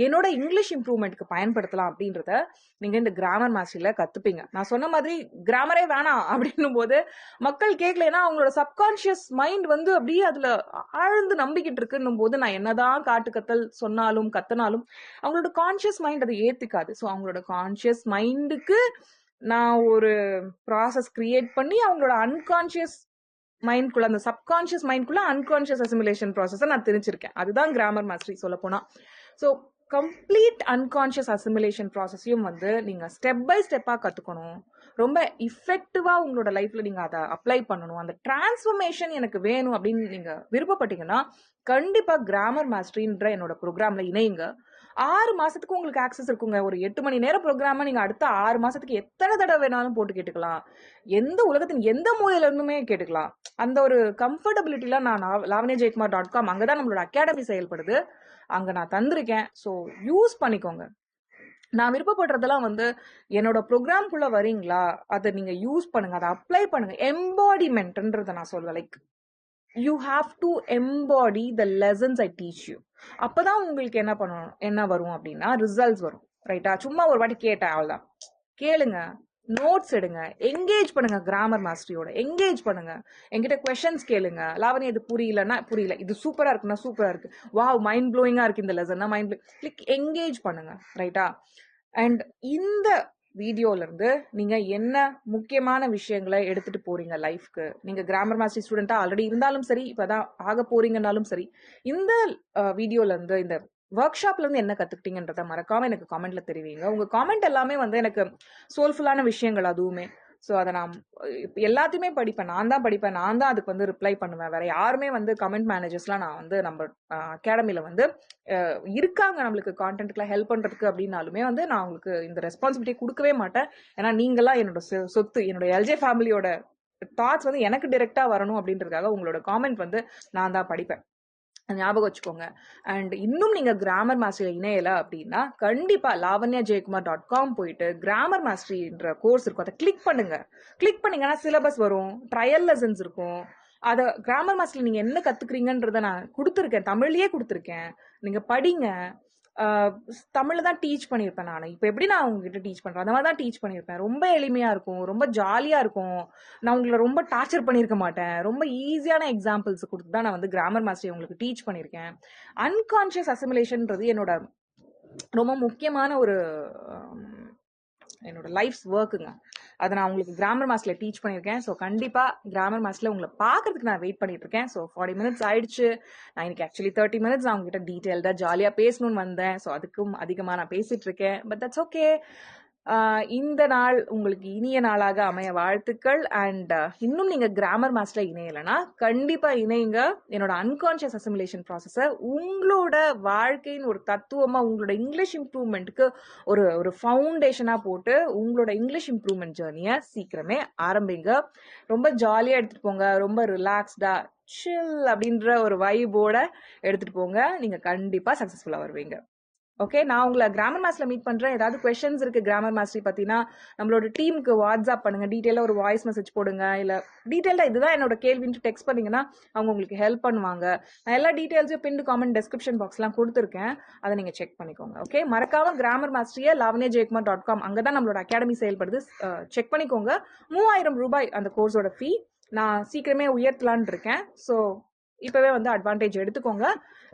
என்னோட இங்கிலீஷ் இம்ப்ரூவ்மெண்ட்க்கு பயன்படுத்தலாம் அப்படின்றத நீங்க இந்த கிராமர் மாஸ்டரியில கத்துப்பீங்க. நான் சொன்ன மாதிரி கிராமரே வேணாம் அப்படின்னும் போது மக்கள் கேட்கலன்னா அவங்களோட சப்கான்சியஸ் மைண்ட் அப்படியே அதுல ஆழ்ந்து நம்பிக்கிட்டு இருக்குன்னும் போது நான் என்னதான் காட்டு சொன்னாலும் கத்தனாலும் அவங்களோட கான்சியஸ் மைண்ட் அதை ஏத்துக்காது. ஸோ அவங்களோட கான்சியஸ் மைண்டுக்கு நான் ஒரு ப்ராசஸ் கிரியேட் பண்ணி அவங்களோட அன்கான்சியஸ் மைண்ட்குள்ள, அந்த சப்கான்சியஸ் மைண்ட்குள்ள அன்கான்சியஸ் அசிமுலேஷன் ப்ராசஸை நான் தெரிஞ்சிருக்கேன். அதுதான் கிராமர் மாஸ்டரி சொல்ல போனா. ஸோ கம்ப்ளீட் அன்கான்சியஸ் அசிமுலேஷன் ப்ராசஸையும் நீங்க ஸ்டெப் பை ஸ்டெப்பா கத்துக்கணும். ரொம்ப இஃபெக்டிவா உங்களோட லைஃப்ல நீங்க அதை அப்ளை பண்ணணும். அந்த டிரான்ஸ்ஃபர்மேஷன் எனக்கு வேணும் அப்படின்னு நீங்க விருப்பப்பட்டீங்கன்னா கண்டிப்பா கிராமர் மாஸ்டரின்ற என்னோட ப்ரோக்ராம்ல இணையுங்க. 6 மாசத்துக்கு உங்களுக்கு ஆக்சஸ் இருக்குங்க. ஒரு 8 மணி நேரம் ப்ரோக்ராம நீங்க அடுத்த 6 மாசத்துக்கு எத்தனை தடவை வேணாலும் போட்டு கேட்டுக்கலாம். எந்த உலகத்தின் எந்த மூலையில இருந்துமே கேட்டுக்கலாம். அந்த ஒரு கம்ஃபர்டபிலிட்டில நான் lavanyajaykumar.com அங்கதான் நம்மளோட அகாடமி செயல்படுது. அங்க நான் தந்திருக்கேன். ஸோ யூஸ் பண்ணிக்கோங்க. நான் விருப்பப்படுறதெல்லாம் வந்து என்னோட ப்ரோக்ராம்குள்ள வரீங்களா, அதை நீங்க யூஸ் பண்ணுங்க, அதை அப்ளை பண்ணுங்க. எம்பாடிமெண்ட்ன்றதை நான் சொல்வேன். Like you have to embody the lessons I teach you. அப்பதான் உங்களுக்கு என்ன வரும் அப்படின்னா ரிசல்ட்ஸ் வரும். ரைட்டா? சும்மா ஒரு வாட்டி கேட்டேன், அவ்வளவுதான். கேளுங்க, நோட்ஸ் எடுங்க, என்கேஜ் பண்ணுங்க, கிராமர் மாஸ்டரியோட என்கேஜ் பண்ணுங்க. என்கிட்ட கொஸ்டின்ஸ் கேளுங்க. லாவணி இது புரியலன்னா புரியல, இது சூப்பரா இருக்குன்னா சூப்பரா இருக்கு, வாவ் மைண்ட் ப்ளோயிங்கா இருக்கு இந்த லெசன்னா மைண்ட் ப்ளோயிங், என்கேஜ் பண்ணுங்க. ரைட்டா? அண்ட் இந்த வீடியோல இருந்து நீங்க என்ன முக்கியமான விஷயங்களை எடுத்துட்டு போறீங்க லைஃப்க்கு? நீங்க கிராமர் மாஸ்டர் ஸ்டூடெண்டா ஆல்ரெடி இருந்தாலும் சரி, இப்பதான் ஆக போறீங்கன்னாலும் சரி, இந்த வீடியோல இருந்து, இந்த ஒர்க் ஷாப்ல இருந்து என்ன கத்துக்கிட்டீங்கன்றத மறக்காம எனக்கு காமெண்ட்ல தெரிவிங்க. உங்க காமெண்ட் எல்லாமே வந்து எனக்கு சோல்ஃபுல்லான விஷயங்கள் அதுவுமே. ஸோ அதை நான் எல்லாத்தையுமே படிப்பேன். நான் தான் படிப்பேன், நான் தான் அதுக்கு வந்து ரிப்ளை பண்ணுவேன். வேற யாருமே வந்து கமெண்ட் மேனேஜர்ஸ்லாம் நான் வந்து நம்ம அகாடமியில் வந்து இருக்காங்க நம்மளுக்கு கான்டென்ட்டுக்குலாம் ஹெல்ப் பண்ணுறதுக்கு அப்படின்னாலுமே வந்து நான் உங்களுக்கு இந்த ரெஸ்பான்சிபிலிட்டி கொடுக்கவே மாட்டேன். ஏன்னா நீங்களாம் என்னோட சொத்து. என்னோட எல்ஜே ஃபேமிலியோட தாட்ஸ் வந்து எனக்கு டிரெக்டாக வரணும் அப்படின்றதுக்காக உங்களோட காமெண்ட் வந்து நான் தான் படிப்பேன். ஞாபகம் வச்சுக்கோங்க. அண்ட் இன்னும் நீங்க கிராமர் மாஸ்டரி இணையல அப்படின்னா கண்டிப்பா lavanyajaykumar.com போயிட்டு கிராமர் மாஸ்டரின்ற கோர்ஸ் இருக்கும், அதை கிளிக் பண்ணுங்க. கிளிக் பண்ணீங்கன்னா சிலபஸ் வரும், ட்ரையல் லெசன்ஸ் இருக்கும். அதை கிராமர் மாஸ்டர்ல நீங்க என்ன கத்துக்கிறீங்கன்றத நான் கொடுத்துருக்கேன், தமிழ்லயே கொடுத்துருக்கேன். நீங்க படிங்க. தமிழ்ல தான் டீச் பண்ணியிருப்பேன் நான். இப்போ எப்படி நான் உங்ககிட்ட டீச் பண்றேன் அந்த மாதிரி தான் டீச் பண்ணியிருப்பேன். ரொம்ப எளிமையா இருக்கும், ரொம்ப ஜாலியா இருக்கும். நான் உங்களை ரொம்ப டார்ச்சர் பண்ணியிருக்க மாட்டேன். ரொம்ப ஈஸியான எக்ஸாம்பிள்ஸ் கொடுத்து தான் நான் வந்து கிராமர் மாஸ்டரி உங்களுக்கு டீச் பண்ணியிருக்கேன். அன்கான்ஷியஸ் அசிமுலேஷன்ன்றது என்னோட ரொம்ப முக்கியமான ஒரு என்னோட லைஃப்ஸ் ஒர்க்குங்க. அதை நான் உங்களுக்கு கிராமர் மாஸ்டர்ல டீச் பண்ணியிருக்கேன். ஸோ கண்டிப்பா கிராமர் மாஸ்டர்ல உங்களை பார்க்கறதுக்கு நான் வெயிட் பண்ணிட்டு இருக்கேன். ஸோ 40 minutes ஆயிடுச்சு. நான் இன்னைக்கு ஆக்சுவலி 30 minutes நான் உங்ககிட்ட டீட்டெயில்டா ஜாலியா பேசணும்னு வந்தேன். ஸோ அதுக்கும் அதிகமா நான் பேசிட்டு இருக்கேன். But that's okay. இந்த நாள் உங்களுக்கு இனிய நாளாக அமைய வாழ்த்துக்கள். அண்ட் இன்னும் நீங்க கிராமர் மாஸ்டர்ல இணையலைன்னா கண்டிப்பா இணையுங்க. என்னோட அன்கான்ஷியஸ் அசிமுலேஷன் ப்ராசஸை உங்களோட வாழ்க்கையின் ஒரு தத்துவமா, உங்களோட இங்கிலீஷ் இம்ப்ரூவ்மெண்ட்டுக்கு ஒரு ஃபவுண்டேஷனா போட்டு உங்களோட இங்கிலீஷ் இம்ப்ரூவ்மெண்ட் ஜேர்னியை சீக்கிரமே ஆரம்பிங்க. ரொம்ப ஜாலியா எடுத்துட்டு போங்க. ரொம்ப ரிலாக்ஸ்டா சில் அப்படின்ற ஒரு வைபோட எடுத்துட்டு போங்க. நீங்க கண்டிப்பா சக்சஸ்ஃபுல்லா வருவீங்க. ஓகே, நான் உங்களை கிராமர் மாஸ்டர்ல மீட் பண்றேன். ஏதாவது கொஸ்டின்ஸ் இருக்கு கிராமர் மாஸ்டரி பத்தினா நம்மளோட டீமுக்கு வாட்ஸ்அப் பண்ணுங்க. டீட்டெயிலா ஒரு வாய்ஸ் மெசேஜ் போடுங்க. இல்ல டீட்டெயிலா இதுதான் என்னோட கேள்வின்னு டெக்ஸ்ட் பண்ணீங்கன்னா அவங்க உங்களுக்கு ஹெல்ப் பண்ணுவாங்க. நான் எல்லா டீட்டெயில்ஸையும் பின் காமெண்ட் டெஸ்கிரிப்ஷன் பாக்ஸ்லாம் கொடுத்துருக்கேன், அதை நீங்க செக் பண்ணிக்கோங்க. ஓகே, மறக்காம கிராமர் மாஸ்டரியை lavanyajaykumar.com அங்கதான் நம்மளோட அகாடமி செயல்படுது, செக் பண்ணிக்கோங்க. 3000 ரூபாய் அந்த கோர்ஸோட ஃபீ. நான் சீக்கிரமே உயர்த்தலான் இருக்கேன். ஸோ இப்பவே வந்து அட்வான்டேஜ் எடுத்துக்கோங்க.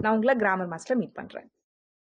நான் உங்களை கிராமர் மாஸ்டர் மீட் பண்றேன்.